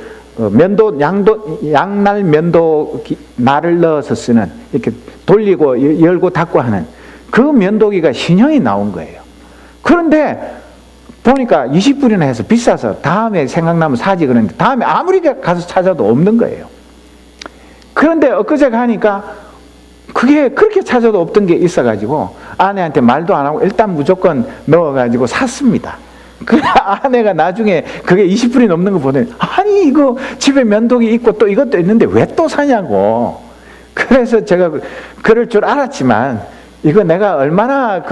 양날 면도 날을 넣어서 쓰는 이렇게 돌리고 열고 닫고 하는 그 면도기가 신형이 나온 거예요. 그런데 보니까 20불이나 해서 비싸서 다음에 생각나면 사지 그러는데 다음에 아무리 가서 찾아도 없는 거예요. 그런데 엊그제 가니까 그게 그렇게 찾아도 없던 게 있어가지고 아내한테 말도 안 하고 일단 무조건 넣어가지고 샀습니다. 그 아내가 나중에 그게 20불이 넘는 거 보더니 아니 이거 집에 면도기 있고 또 이것도 있는데 왜 또 사냐고. 그래서 제가 그럴 줄 알았지만 이거 내가 얼마나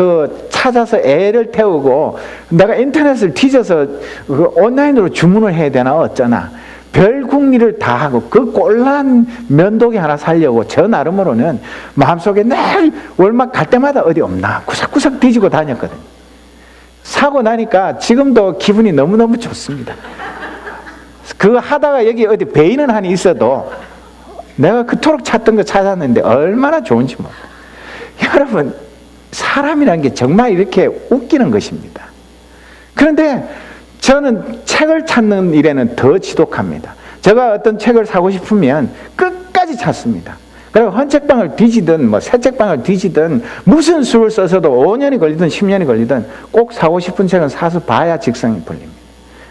찾아서 애를 태우고 내가 인터넷을 뒤져서 온라인으로 주문을 해야 되나 어쩌나 별 궁리를 다 하고 그 꼴난 면도기 하나 사려고 저 나름으로는 마음속에 늘 월막 갈 때마다 어디 없나 구석구석 뒤지고 다녔거든요. 사고 나니까 지금도 기분이 너무너무 좋습니다. 그거 하다가 여기 어디 베이는 한이 있어도 내가 그토록 찾던 거 찾았는데 얼마나 좋은지 몰라요. 여러분 사람이라는 게 정말 이렇게 웃기는 것입니다. 그런데 저는 책을 찾는 일에는 더 지독합니다. 제가 어떤 책을 사고 싶으면 끝까지 찾습니다. 그리고 헌책방을 뒤지든 새 책방을 뒤지든 무슨 수를 써서도 5년이 걸리든 10년이 걸리든 꼭 사고 싶은 책은 사서 봐야 직성이 풀립니다.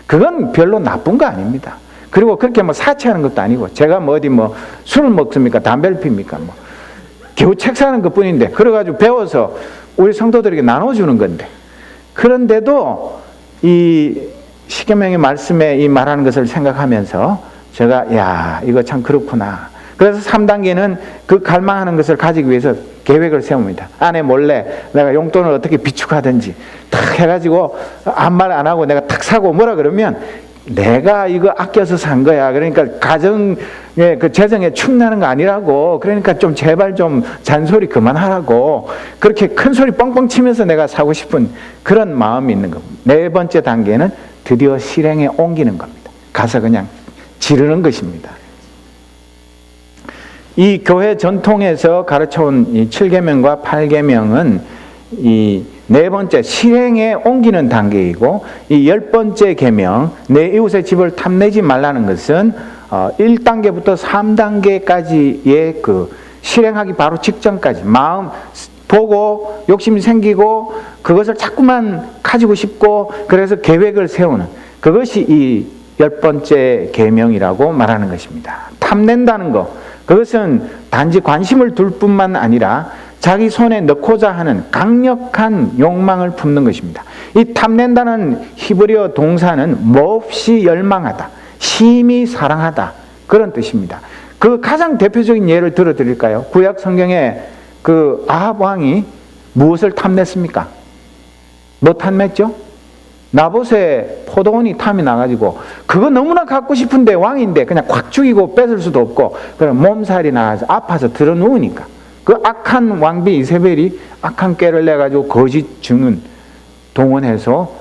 그건 별로 나쁜 거 아닙니다. 그리고 그렇게 사치하는 것도 아니고 제가 어디 술을 먹습니까? 담배를 핍니까? 겨우 책 사는 것 뿐인데 그래가지고 배워서 우리 성도들에게 나눠주는 건데 그런데도 이 십계명의 말씀에 이 말하는 것을 생각하면서 제가 이거 참 그렇구나. 그래서 3단계는 그 갈망하는 것을 가지기 위해서 계획을 세웁니다. 아내 몰래 내가 용돈을 어떻게 비축하든지 탁 해가지고 아무 말 안 하고 내가 탁 사고 뭐라 그러면 내가 이거 아껴서 산 거야. 그러니까 가정의 그 재정에 축나는 거 아니라고. 그러니까 좀 제발 좀 잔소리 그만하라고. 그렇게 큰 소리 뻥뻥 치면서 내가 사고 싶은 그런 마음이 있는 겁니다. 4번째 단계는 드디어 실행에 옮기는 겁니다. 가서 그냥 지르는 것입니다. 이 교회 전통에서 가르쳐온 이 7계명과 8계명은 이 4번째 실행에 옮기는 단계이고 이 10번째 계명 내 이웃의 집을 탐내지 말라는 것은 1단계부터 3단계까지의 실행하기 바로 직전까지 마음 보고 욕심이 생기고 그것을 자꾸만 가지고 싶고 그래서 계획을 세우는 그것이 이 10번째 계명이라고 말하는 것입니다. 탐낸다는 것 그것은 단지 관심을 둘 뿐만 아니라 자기 손에 넣고자 하는 강력한 욕망을 품는 것입니다. 이 탐낸다는 히브리어 동사는 몹시 열망하다, 심히 사랑하다 그런 뜻입니다. 그 가장 대표적인 예를 들어드릴까요? 구약 성경에 아합 왕이 무엇을 탐냈습니까? 뭐 탐냈죠? 나봇에 포도원이 탐이 나가지고 그거 너무나 갖고 싶은데 왕인데 그냥 콱 죽이고 뺏을 수도 없고 그럼 몸살이 나서 아파서 들어 누우니까 그 악한 왕비 이세벨이 악한 꾀를 내가지고 거짓 증언 동원해서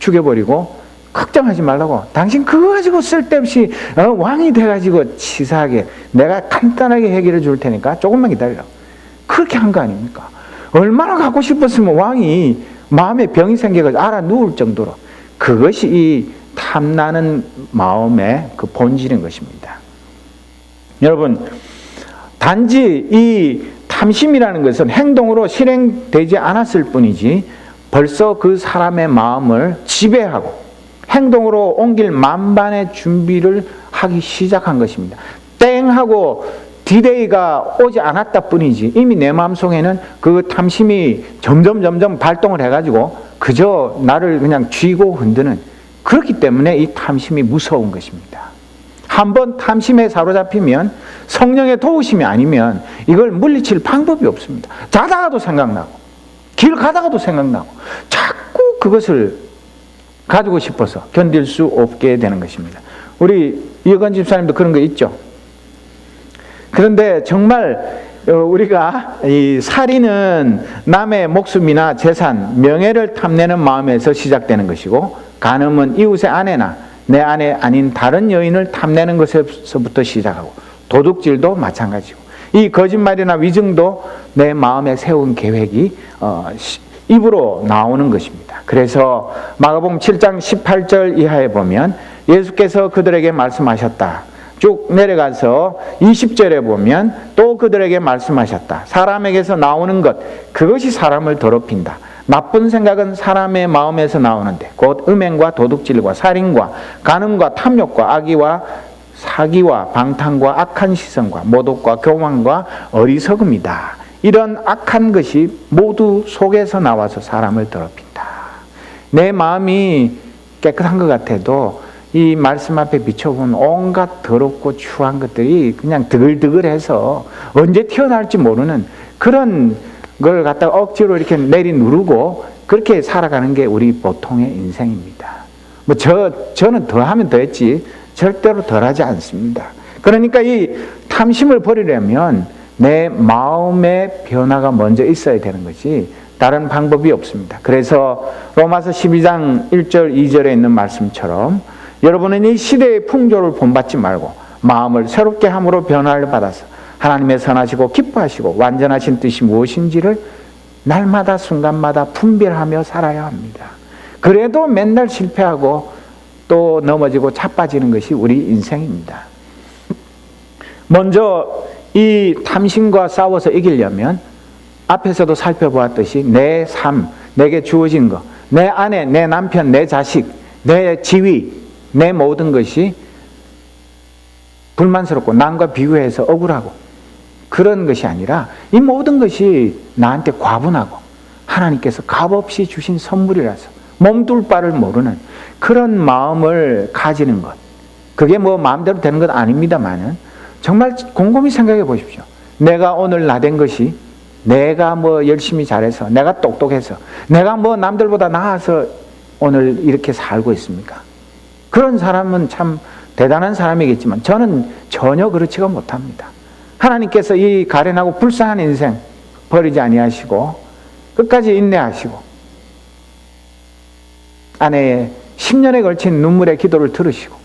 죽여버리고 걱정하지 말라고 당신 그거 가지고 쓸데없이 왕이 돼가지고 치사하게 내가 간단하게 해결해 줄 테니까 조금만 기다리라고 그렇게 한 거 아닙니까? 얼마나 갖고 싶었으면 왕이 마음에 병이 생겨가지고 알아 누울 정도로 그것이 이 탐나는 마음의 그 본질인 것입니다. 여러분 단지 이 탐심이라는 것은 행동으로 실행되지 않았을 뿐이지 벌써 그 사람의 마음을 지배하고 행동으로 옮길 만반의 준비를 하기 시작한 것입니다. 땡 하고 디데이가 오지 않았다 뿐이지 이미 내 마음속에는 그 탐심이 점점 발동을 해가지고 그저 나를 그냥 쥐고 흔드는 그렇기 때문에 이 탐심이 무서운 것입니다. 한번 탐심에 사로잡히면 성령의 도우심이 아니면 이걸 물리칠 방법이 없습니다. 자다가도 생각나고 길 가다가도 생각나고 자꾸 그것을 가지고 싶어서 견딜 수 없게 되는 것입니다. 우리 이건 집사님도 그런 거 있죠? 그런데 정말 우리가 이 살인은 남의 목숨이나 재산, 명예를 탐내는 마음에서 시작되는 것이고 간음은 이웃의 아내나 내 아내 아닌 다른 여인을 탐내는 것에서부터 시작하고 도둑질도 마찬가지고 이 거짓말이나 위증도 내 마음에 세운 계획이 입으로 나오는 것입니다. 그래서 마가복음 7장 18절 이하에 보면 예수께서 그들에게 말씀하셨다. 쭉 내려가서 20절에 보면 또 그들에게 말씀하셨다. 사람에게서 나오는 것 그것이 사람을 더럽힌다. 나쁜 생각은 사람의 마음에서 나오는데 곧 음행과 도둑질과 살인과 간음과 탐욕과 악의와 사기와 방탕과 악한 시선과 모독과 교만과 어리석음이다. 이런 악한 것이 모두 속에서 나와서 사람을 더럽힌다. 내 마음이 깨끗한 것 같아도 이 말씀 앞에 비춰보면 온갖 더럽고 추한 것들이 그냥 드글드글해서 언제 튀어나올지 모르는 그런 걸 갖다가 억지로 이렇게 내리누르고 그렇게 살아가는 게 우리 보통의 인생입니다. 저는 더 하면 더 했지 절대로 덜하지 않습니다. 그러니까 이 탐심을 버리려면 내 마음의 변화가 먼저 있어야 되는 것이 다른 방법이 없습니다. 그래서 로마서 12장 1절 2절에 있는 말씀처럼 여러분은 이 시대의 풍조를 본받지 말고 마음을 새롭게 함으로 변화를 받아서 하나님의 선하시고 기뻐하시고 완전하신 뜻이 무엇인지를 날마다 순간마다 분별하며 살아야 합니다. 그래도 맨날 실패하고 또 넘어지고 자빠지는 것이 우리 인생입니다. 먼저 이 탐심과 싸워서 이기려면 앞에서도 살펴보았듯이 내 삶, 내게 주어진 것, 내 아내, 내 남편, 내 자식, 내 지위, 내 모든 것이 불만스럽고 남과 비교해서 억울하고 그런 것이 아니라 이 모든 것이 나한테 과분하고 하나님께서 값없이 주신 선물이라서 몸둘 바를 모르는 그런 마음을 가지는 것 그게 뭐 마음대로 되는 건 아닙니다만은 정말 곰곰이 생각해 보십시오. 내가 오늘 나된 것이 내가 뭐 열심히 잘해서 내가 똑똑해서 내가 뭐 남들보다 나아서 오늘 이렇게 살고 있습니까? 그런 사람은 참 대단한 사람이겠지만 저는 전혀 그렇지가 못합니다. 하나님께서 이 가련하고 불쌍한 인생 버리지 아니하시고 끝까지 인내하시고 아내의 10년에 걸친 눈물의 기도를 들으시고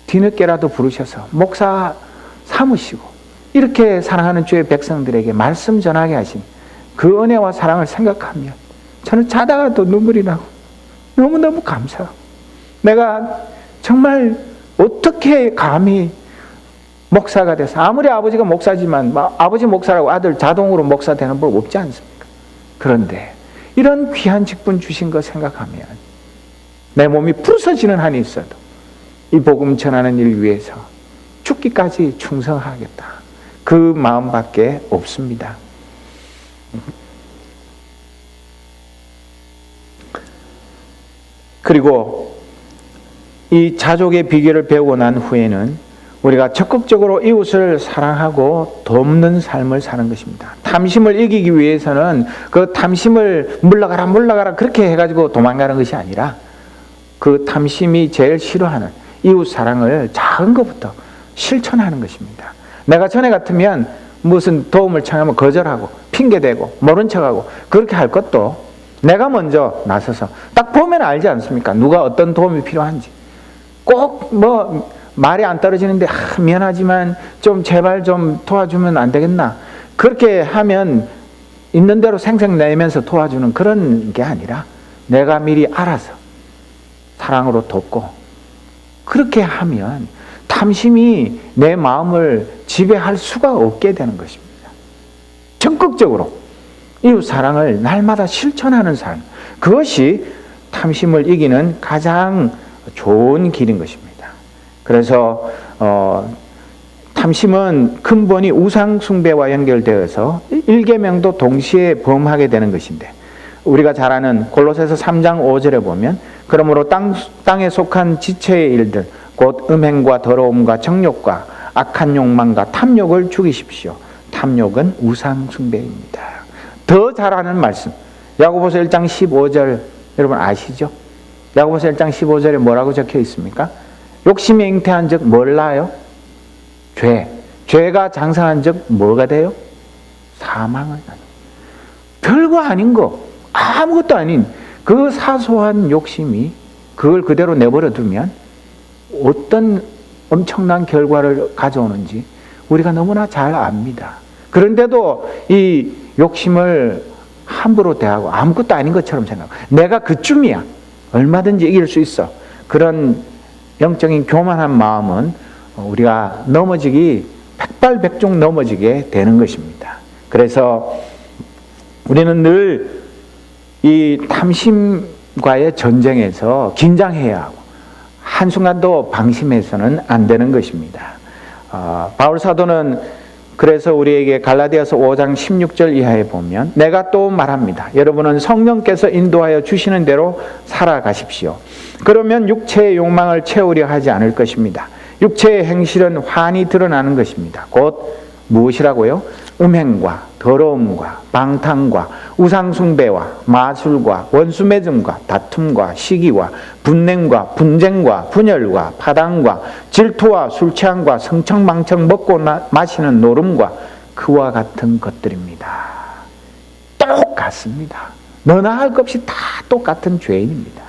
뒤늦게라도 부르셔서 목사 삼으시고 이렇게 사랑하는 주의 백성들에게 말씀 전하게 하신 그 은혜와 사랑을 생각하면 저는 자다가도 눈물이 나고 너무너무 감사하고 내가 정말 어떻게 감히 목사가 돼서 아무리 아버지가 목사지만 아버지 목사라고 아들 자동으로 목사 되는 법 없지 않습니까? 그런데 이런 귀한 직분 주신 거 생각하면 내 몸이 부서지는 한이 있어도 이 복음 전하는 일 위해서 죽기까지 충성하겠다. 그 마음밖에 없습니다. 그리고 이 자족의 비결을 배우고 난 후에는 우리가 적극적으로 이웃을 사랑하고 돕는 삶을 사는 것입니다. 탐심을 이기기 위해서는 그 탐심을 물러가라 그렇게 해가지고 도망가는 것이 아니라 그 탐심이 제일 싫어하는 이웃 사랑을 작은 것부터 실천하는 것입니다. 내가 전에 같으면 무슨 도움을 청하면 거절하고 핑계대고 모른 척하고 그렇게 할 것도 내가 먼저 나서서 딱 보면 알지 않습니까? 누가 어떤 도움이 필요한지. 꼭 말이 안 떨어지는데 미안하지만 좀 제발 좀 도와주면 안 되겠나? 그렇게 하면 있는 대로 생색내면서 도와주는 그런 게 아니라 내가 미리 알아서 사랑으로 돕고 그렇게 하면 탐심이 내 마음을 지배할 수가 없게 되는 것입니다. 적극적으로 이웃 사랑을 날마다 실천하는 삶, 그것이 탐심을 이기는 가장 좋은 길인 것입니다. 그래서 탐심은 근본이 우상 숭배와 연결되어서 일계명도 동시에 범하게 되는 것인데, 우리가 잘 아는 골로새서 3장 5절에 보면 그러므로 땅에 속한 지체의 일들 곧 음행과 더러움과 정욕과 악한 욕망과 탐욕을 죽이십시오. 탐욕은 우상 숭배입니다. 더 잘 아는 말씀, 야고보서 1장 15절 여러분 아시죠? 야고보서 1장 15절에 뭐라고 적혀 있습니까? 욕심이 잉태한 즉 뭘 낳아요? 죄가 장성한 즉 뭐가 돼요? 사망을 낳아요. 별거 아닌 거, 아무것도 아닌 그 사소한 욕심이 그걸 그대로 내버려 두면 어떤 엄청난 결과를 가져오는지 우리가 너무나 잘 압니다. 그런데도 이 욕심을 함부로 대하고 아무것도 아닌 것처럼 생각하고 내가 그쯤이야, 얼마든지 이길 수 있어, 그런 영적인 교만한 마음은 우리가 넘어지기 백발백중 넘어지게 되는 것입니다. 그래서 우리는 늘 이 탐심과의 전쟁에서 긴장해야 하고 한순간도 방심해서는 안 되는 것입니다. 바울 사도는 그래서 우리에게 갈라디아서 5장 16절 이하에 보면 내가 또 말합니다. 여러분은 성령께서 인도하여 주시는 대로 살아가십시오. 그러면 육체의 욕망을 채우려 하지 않을 것입니다. 육체의 행실은 환히 드러나는 것입니다. 곧 무엇이라고요? 음행과 더러움과 방탕과 우상숭배와 마술과 원수매증과 다툼과 시기와 분냉과 분쟁과 분열과 파당과 질투와 술취함과 성청망청 먹고 마시는 노름과 그와 같은 것들입니다. 똑같습니다. 너나 할 것 없이 다 똑같은 죄인입니다.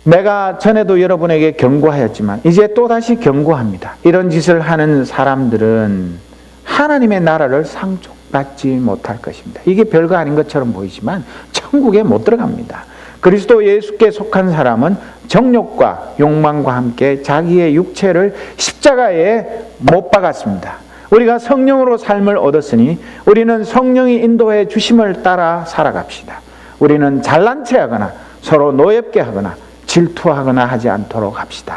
내가 전에도 여러분에게 경고하였지만 이제 또다시 경고합니다. 이런 짓을 하는 사람들은 하나님의 나라를 상속받지 못할 것입니다. 이게 별거 아닌 것처럼 보이지만 천국에 못 들어갑니다. 그리스도 예수께 속한 사람은 정욕과 욕망과 함께 자기의 육체를 십자가에 못 박았습니다. 우리가 성령으로 삶을 얻었으니 우리는 성령이 인도해 주심을 따라 살아갑시다. 우리는 잘난 체하거나 서로 노엽게 하거나 질투하거나 하지 않도록 합시다.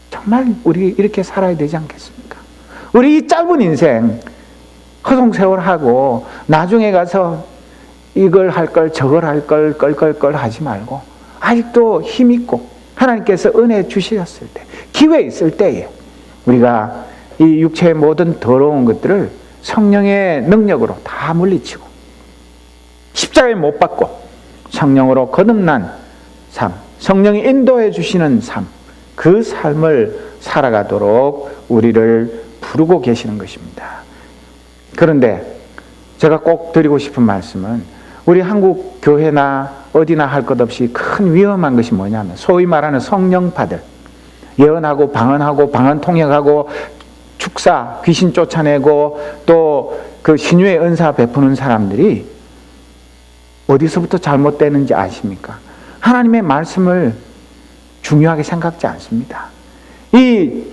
정말 우리 이렇게 살아야 되지 않겠습니까? 우리 이 짧은 인생 허송세월하고 나중에 가서 이걸 할 걸 저걸 할 걸 껄껄껄 하지 말고 아직도 힘있고 하나님께서 은혜 주셨을 때, 기회 있을 때에 우리가 이 육체의 모든 더러운 것들을 성령의 능력으로 다 물리치고 십자가에 못 박고 성령으로 거듭난 삶, 성령이 인도해 주시는 삶, 그 삶을 살아가도록 우리를 부르고 계시는 것입니다. 그런데 제가 꼭 드리고 싶은 말씀은 우리 한국 교회나 어디나 할 것 없이 큰 위험한 것이 뭐냐면 소위 말하는 성령파들, 예언하고 방언하고 방언 통역하고 축사, 귀신 쫓아내고 또 그 신유의 은사 베푸는 사람들이 어디서부터 잘못되는지 아십니까? 하나님의 말씀을 중요하게 생각지 않습니다. 이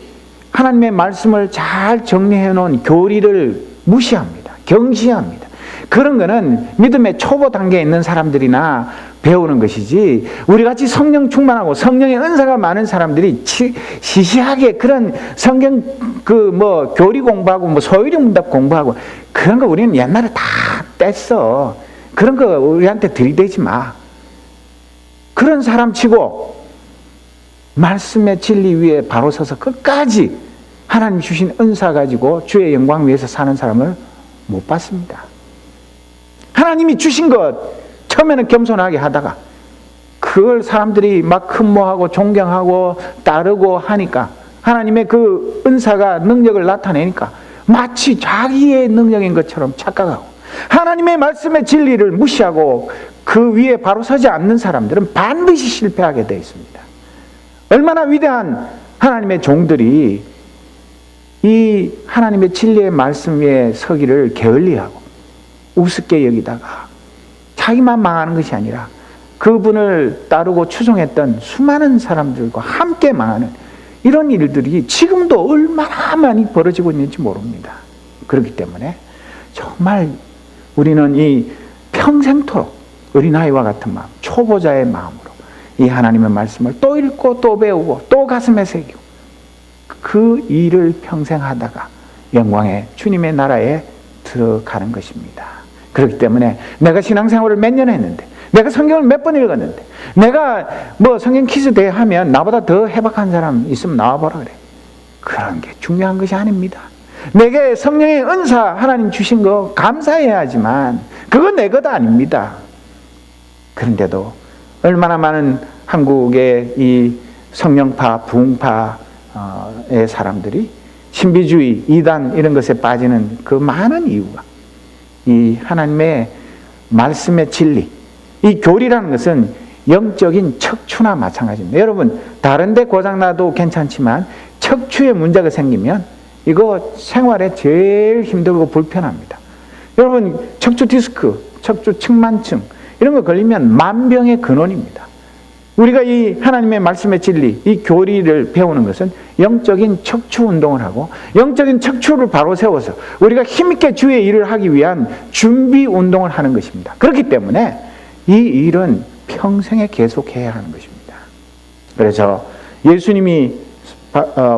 하나님의 말씀을 잘 정리해 놓은 교리를 무시합니다. 경시합니다. 그런 거는 믿음의 초보 단계에 있는 사람들이나 배우는 것이지 우리같이 성령 충만하고 성령의 은사가 많은 사람들이 시시하게 그런 성경 교리 공부하고 소유리 문답 공부하고 그런 거 우리는 옛날에 다 뗐어. 그런 거 우리한테 들이대지 마. 그런 사람 치고 말씀의 진리 위에 바로 서서 끝까지 하나님 주신 은사 가지고 주의 영광 위해서 사는 사람을 못 봤습니다. 하나님이 주신 것 처음에는 겸손하게 하다가 그걸 사람들이 막 흠모하고 존경하고 따르고 하니까 하나님의 그 은사가 능력을 나타내니까 마치 자기의 능력인 것처럼 착각하고 하나님의 말씀의 진리를 무시하고 그 위에 바로 서지 않는 사람들은 반드시 실패하게 되어 있습니다. 얼마나 위대한 하나님의 종들이 이 하나님의 진리의 말씀 위에 서기를 게을리하고 우습게 여기다가 자기만 망하는 것이 아니라 그분을 따르고 추종했던 수많은 사람들과 함께 망하는 이런 일들이 지금도 얼마나 많이 벌어지고 있는지 모릅니다. 그렇기 때문에 정말 우리는 이 평생토록 어린아이와 같은 마음, 초보자의 마음으로 이 하나님의 말씀을 또 읽고 또 배우고 또 가슴에 새기고 그 일을 평생 하다가 영광의 주님의 나라에 들어가는 것입니다. 그렇기 때문에 내가 신앙생활을 몇 년 했는데 내가 성경을 몇 번 읽었는데 내가 뭐 성경 퀴즈 대회 하면 나보다 더 해박한 사람 있으면 나와보라 그래. 그런 게 중요한 것이 아닙니다. 내게 성령의 은사 하나님 주신 거 감사해야 하지만 그건 내 것 아닙니다. 그런데도 얼마나 많은 한국의 이 성령파, 부흥파의 사람들이 신비주의, 이단 이런 것에 빠지는 그 많은 이유가 이 하나님의 말씀의 진리, 이 교리라는 것은 영적인 척추나 마찬가지입니다. 여러분 다른 데 고장나도 괜찮지만 척추에 문제가 생기면 이거 생활에 제일 힘들고 불편합니다. 여러분 척추 디스크, 척추 측만증 이런 거 걸리면 만병의 근원입니다. 우리가 이 하나님의 말씀의 진리, 이 교리를 배우는 것은 영적인 척추 운동을 하고 영적인 척추를 바로 세워서 우리가 힘있게 주의 일을 하기 위한 준비 운동을 하는 것입니다. 그렇기 때문에 이 일은 평생에 계속해야 하는 것입니다. 그래서 예수님이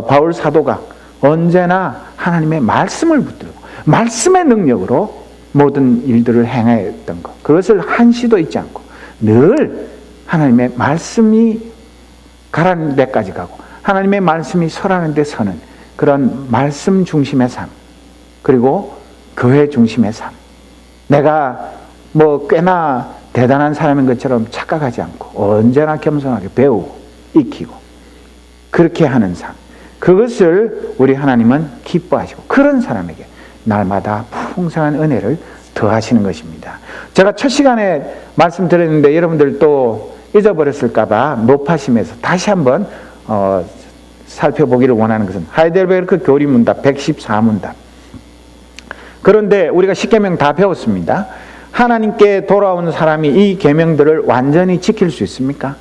바울 사도가 언제나 하나님의 말씀을 붙들고 말씀의 능력으로 모든 일들을 행했던 것, 그것을 한시도 잊지 않고 늘 하나님의 말씀이 가라는 데까지 가고 하나님의 말씀이 서라는 데 서는 그런 말씀 중심의 삶, 그리고 교회 중심의 삶, 내가 뭐 꽤나 대단한 사람인 것처럼 착각하지 않고 언제나 겸손하게 배우고 익히고 그렇게 하는 삶, 그것을 우리 하나님은 기뻐하시고 그런 사람에게 날마다 풍성한 은혜를 더하시는 것입니다. 제가 첫 시간에 말씀드렸는데 여러분들 또 잊어버렸을까봐 높아심에서 다시 한번 살펴보기를 원하는 것은 하이델베르크 교리문답 114문답. 그런데 우리가 10계명 다 배웠습니다. 하나님께 돌아온 사람이 이 계명들을 완전히 지킬 수 있습니까?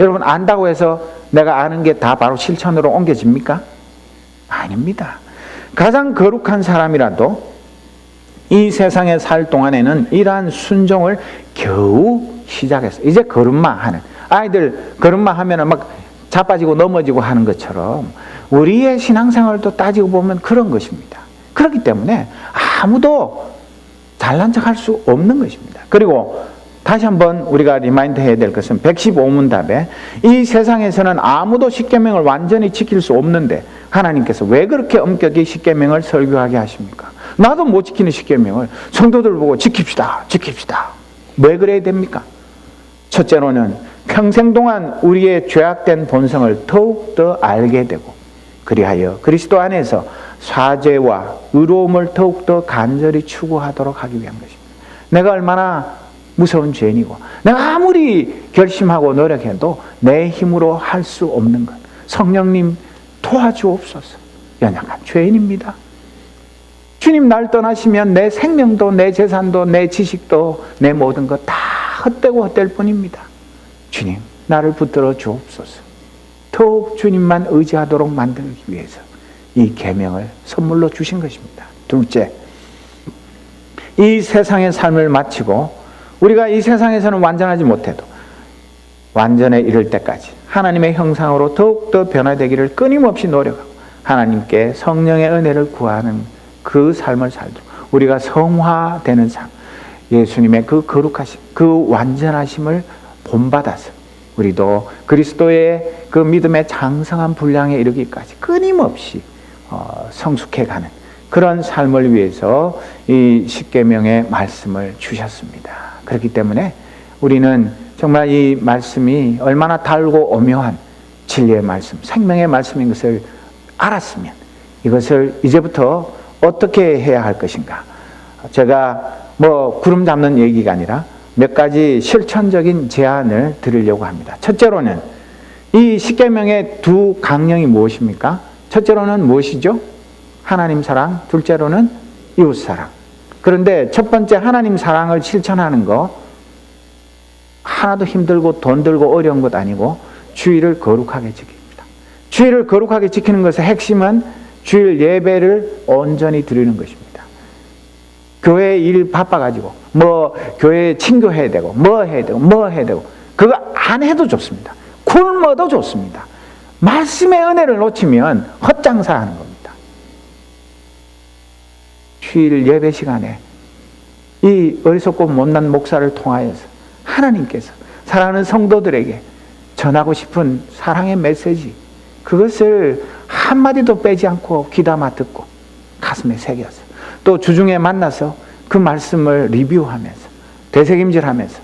여러분 안다고 해서 내가 아는 게 다 바로 실천으로 옮겨집니까? 아닙니다. 가장 거룩한 사람이라도 이 세상에 살 동안에는 이러한 순종을 겨우 시작했어요. 이제 걸음마 하는 아이들 걸음마 하면은 막 자빠지고 넘어지고 하는 것처럼 우리의 신앙생활도 따지고 보면 그런 것입니다. 그렇기 때문에 아무도 잘난 척할 수 없는 것입니다. 그리고 다시 한번 우리가 리마인드 해야 될 것은 115문답에 이 세상에서는 아무도 십계명을 완전히 지킬 수 없는데 하나님께서 왜 그렇게 엄격히 십계명을 설교하게 하십니까? 나도 못 지키는 십계명을 성도들 보고 지킵시다, 지킵시다. 왜 그래야 됩니까? 첫째로는 평생 동안 우리의 죄악된 본성을 더욱더 알게 되고 그리하여 그리스도 안에서 사죄와 의로움을 더욱더 간절히 추구하도록 하기 위한 것입니다. 내가 얼마나 무서운 죄인이고 내가 아무리 결심하고 노력해도 내 힘으로 할 수 없는 것, 성령님 도와주옵소서. 연약한 죄인입니다. 주님 날 떠나시면 내 생명도 내 재산도 내 지식도 내 모든 것 다 헛되고 헛될 뿐입니다. 주님 나를 붙들어 주옵소서. 더욱 주님만 의지하도록 만들기 위해서 이 계명을 선물로 주신 것입니다. 둘째, 이 세상의 삶을 마치고 우리가 이 세상에서는 완전하지 못해도 완전에 이를 때까지 하나님의 형상으로 더욱더 변화되기를 끊임없이 노력하고 하나님께 성령의 은혜를 구하는 그 삶을 살도록 우리가 성화되는 삶, 예수님의 그 거룩하심, 그 완전하심을 본받아서 우리도 그리스도의 그 믿음의 장성한 분량에 이르기까지 끊임없이 성숙해가는 그런 삶을 위해서 이 십계명의 말씀을 주셨습니다. 그렇기 때문에 우리는 정말 이 말씀이 얼마나 달고 오묘한 진리의 말씀, 생명의 말씀인 것을 알았으면 이것을 이제부터 어떻게 해야 할 것인가. 제가 구름 잡는 얘기가 아니라 몇 가지 실천적인 제안을 드리려고 합니다. 첫째로는 이 십계명의 두 강령이 무엇입니까? 첫째로는 무엇이죠? 하나님 사랑, 둘째로는 이웃 사랑. 그런데 첫 번째 하나님 사랑을 실천하는 거 하나도 힘들고 돈 들고 어려운 것 아니고 주일을 거룩하게 지킵니다. 주일을 거룩하게 지키는 것의 핵심은 주일 예배를 온전히 드리는 것입니다. 교회 일 바빠가지고 교회에 친교해야 되고 해야 되고 그거 안 해도 좋습니다. 굶어도 좋습니다. 말씀의 은혜를 놓치면 헛장사하는 겁니다. 주일 예배 시간에 이 어리석고 못난 목사를 통하여서 하나님께서 사랑하는 성도들에게 전하고 싶은 사랑의 메시지, 그것을 한마디도 빼지 않고 귀담아 듣고 가슴에 새겨서 또 주중에 만나서 그 말씀을 리뷰하면서 되새김질하면서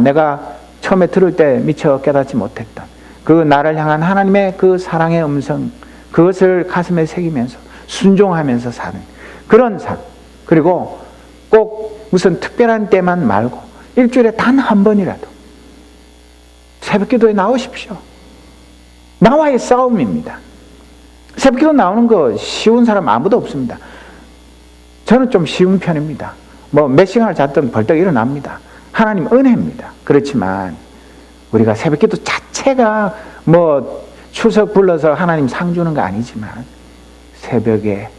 내가 처음에 들을 때 미처 깨닫지 못했던 그 나를 향한 하나님의 그 사랑의 음성, 그것을 가슴에 새기면서 순종하면서 사는 그런 삶. 그리고 꼭 무슨 특별한 때만 말고 일주일에 단 한 번이라도 새벽기도에 나오십시오. 나와의 싸움입니다. 새벽기도 나오는 거 쉬운 사람 아무도 없습니다. 저는 좀 쉬운 편입니다. 몇 시간을 잤든 벌떡 일어납니다. 하나님 은혜입니다. 그렇지만 우리가 새벽기도 자체가 추석 불러서 하나님 상 주는 거 아니지만 새벽에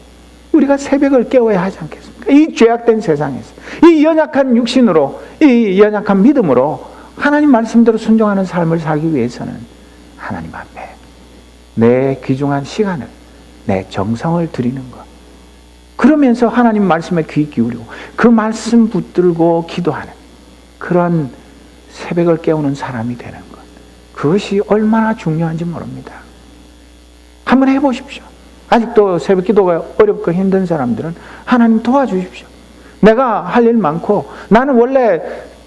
우리가 새벽을 깨워야 하지 않겠습니까? 이 죄악된 세상에서 이 연약한 육신으로, 이 연약한 믿음으로 하나님 말씀대로 순종하는 삶을 살기 위해서는 하나님 앞에 내 귀중한 시간을, 내 정성을 드리는 것, 그러면서 하나님 말씀에 귀 기울이고 그 말씀 붙들고 기도하는 그런 새벽을 깨우는 사람이 되는 것, 그것이 얼마나 중요한지 모릅니다. 한번 해보십시오. 아직도 새벽 기도가 어렵고 힘든 사람들은 하나님 도와주십시오. 내가 할 일 많고 나는 원래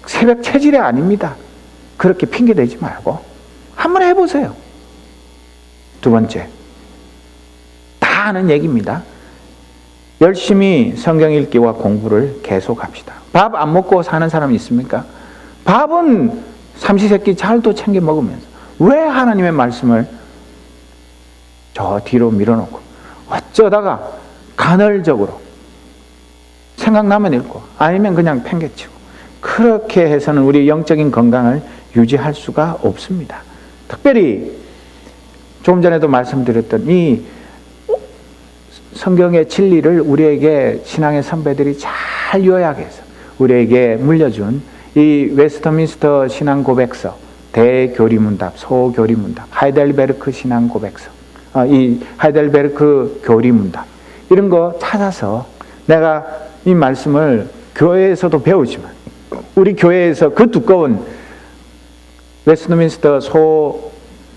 새벽 체질이 아닙니다. 그렇게 핑계대지 말고 한번 해보세요. 두 번째, 다 아는 얘기입니다. 열심히 성경 읽기와 공부를 계속합시다. 밥 안 먹고 사는 사람이 있습니까? 밥은 삼시세끼 잘도 챙겨 먹으면서 왜 하나님의 말씀을 저 뒤로 밀어놓고 어쩌다가 간헐적으로 생각나면 읽고 아니면 그냥 팽개치고 그렇게 해서는 우리 영적인 건강을 유지할 수가 없습니다. 특별히 조금 전에도 말씀드렸던 이 성경의 진리를 우리에게 신앙의 선배들이 잘 요약해서 우리에게 물려준 이 웨스트민스터 신앙 고백서, 대교리문답, 소교리문답, 하이델베르크 신앙 고백서, 이 하이델베르크 교리문답, 이런 거 찾아서 내가 이 말씀을 교회에서도 배우지만 우리 교회에서 그 두꺼운 웨스트민스터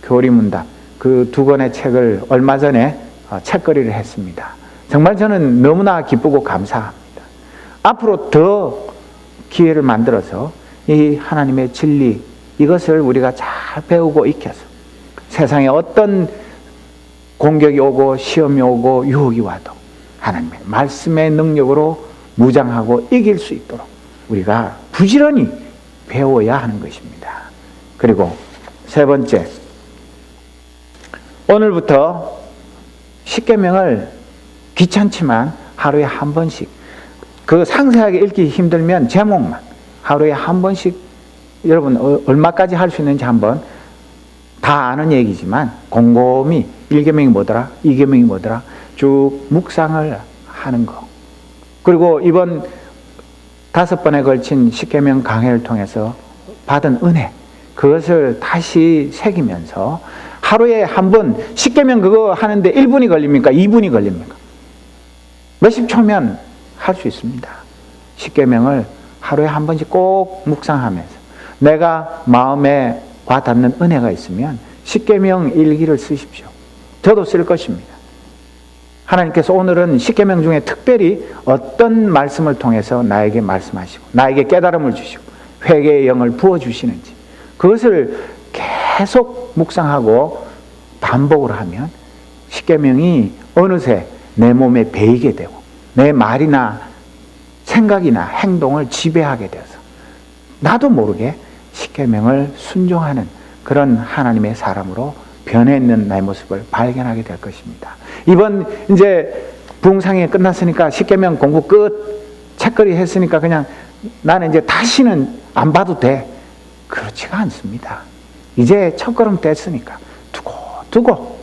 소교리문답 그 두 권의 책을 얼마 전에 책거리를 했습니다. 정말 저는 너무나 기쁘고 감사합니다. 앞으로 더 기회를 만들어서 이 하나님의 진리, 이것을 우리가 잘 배우고 익혀서 세상에 어떤 공격이 오고 시험이 오고 유혹이 와도 하나님의 말씀의 능력으로 무장하고 이길 수 있도록 우리가 부지런히 배워야 하는 것입니다. 그리고 세 번째, 오늘부터 십계명을 귀찮지만 하루에 한 번씩, 그 상세하게 읽기 힘들면 제목만 하루에 한 번씩, 여러분 얼마까지 할 수 있는지 한번, 다 아는 얘기지만 곰곰이 1계명이 뭐더라, 2계명이 뭐더라 쭉 묵상을 하는 거. 그리고 이번 5번에 걸친 십계명 강해를 통해서 받은 은혜, 그것을 다시 새기면서 하루에 한 번, 십계명 그거 하는데 1분이 걸립니까? 2분이 걸립니까? 몇십 초면 할 수 있습니다. 십계명을 하루에 한 번씩 꼭 묵상하면서 내가 마음에 닿는 은혜가 있으면 십계명 일기를 쓰십시오. 저도 쓸 것입니다. 하나님께서 오늘은 십계명 중에 특별히 어떤 말씀을 통해서 나에게 말씀하시고 나에게 깨달음을 주시고 회개의 영을 부어주시는지 그것을 계속 묵상하고 반복을 하면 십계명이 어느새 내 몸에 배이게 되고 내 말이나 생각이나 행동을 지배하게 되어서 나도 모르게 십계명을 순종하는 그런 하나님의 사람으로 변해 있는 나의 모습을 발견하게 될 것입니다. 이번 이제 부흥상이 끝났으니까 십계명 공부 끝 책거리 했으니까 그냥 나는 이제 다시는 안 봐도 돼. 그렇지가 않습니다. 이제 첫걸음 뗐으니까 두고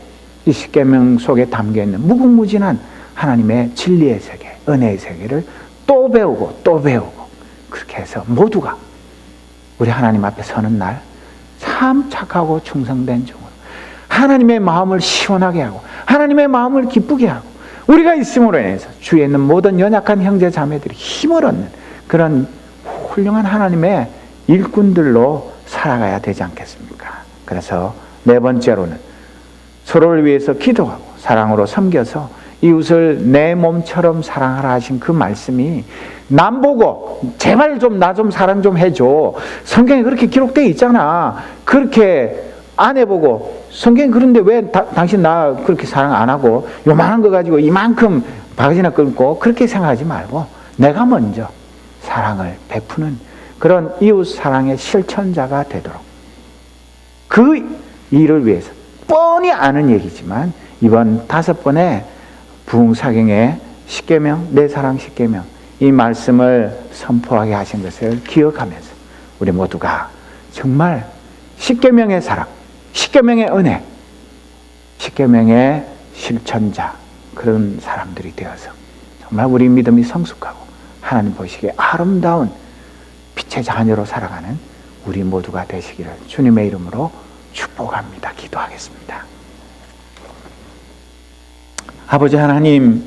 이 십계명 속에 담겨있는 무궁무진한 하나님의 진리의 세계, 은혜의 세계를 또 배우고 그렇게 해서 모두가 우리 하나님 앞에 서는 날 참 착하고 충성된 종으로 하나님의 마음을 시원하게 하고 하나님의 마음을 기쁘게 하고 우리가 있음으로 인해서 주위에 있는 모든 연약한 형제 자매들이 힘을 얻는 그런 훌륭한 하나님의 일꾼들로 살아가야 되지 않겠습니까? 그래서 네 번째로는 서로를 위해서 기도하고 사랑으로 섬겨서 이웃을 내 몸처럼 사랑하라 하신 그 말씀이 남 보고 제발 좀 나 좀 사랑 좀 해줘. 성경에 그렇게 기록되어 있잖아. 그렇게 안 해보고 성경이 그런데 왜 당신 나 그렇게 사랑 안 하고 요만한 거 가지고 이만큼 바가지나 끊고 그렇게 생각하지 말고 내가 먼저 사랑을 베푸는 그런 이웃 사랑의 실천자가 되도록 그 일을 위해서 뻔히 아는 얘기지만 이번 5번의 부흥사경의 십계명, 내 사랑 십계명 이 말씀을 선포하게 하신 것을 기억하면서 우리 모두가 정말 십계명의 사랑, 십계명의 은혜, 십계명의 실천자 그런 사람들이 되어서 정말 우리 믿음이 성숙하고 하나님 보시기에 아름다운 빛의 자녀로 살아가는 우리 모두가 되시기를 주님의 이름으로 축복합니다. 기도하겠습니다. 아버지 하나님,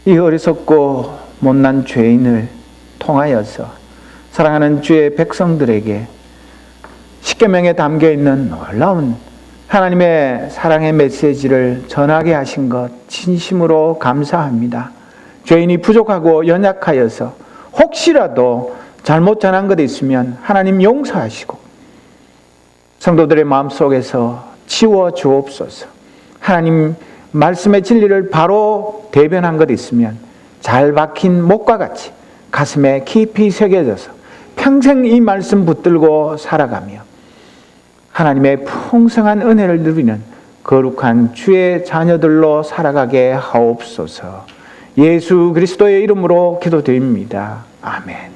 이 어리석고 못난 죄인을 통하여서 사랑하는 주의 백성들에게 십계명에 담겨있는 놀라운 하나님의 사랑의 메시지를 전하게 하신 것 진심으로 감사합니다. 죄인이 부족하고 연약하여서 혹시라도 잘못 전한 것 있으면 하나님 용서하시고 성도들의 마음속에서 지워 주옵소서. 하나님 말씀의 진리를 바로 대변한 것 있으면 잘 박힌 목과 같이 가슴에 깊이 새겨져서 평생 이 말씀 붙들고 살아가며 하나님의 풍성한 은혜를 누리는 거룩한 주의 자녀들로 살아가게 하옵소서. 예수 그리스도의 이름으로 기도드립니다. 아멘.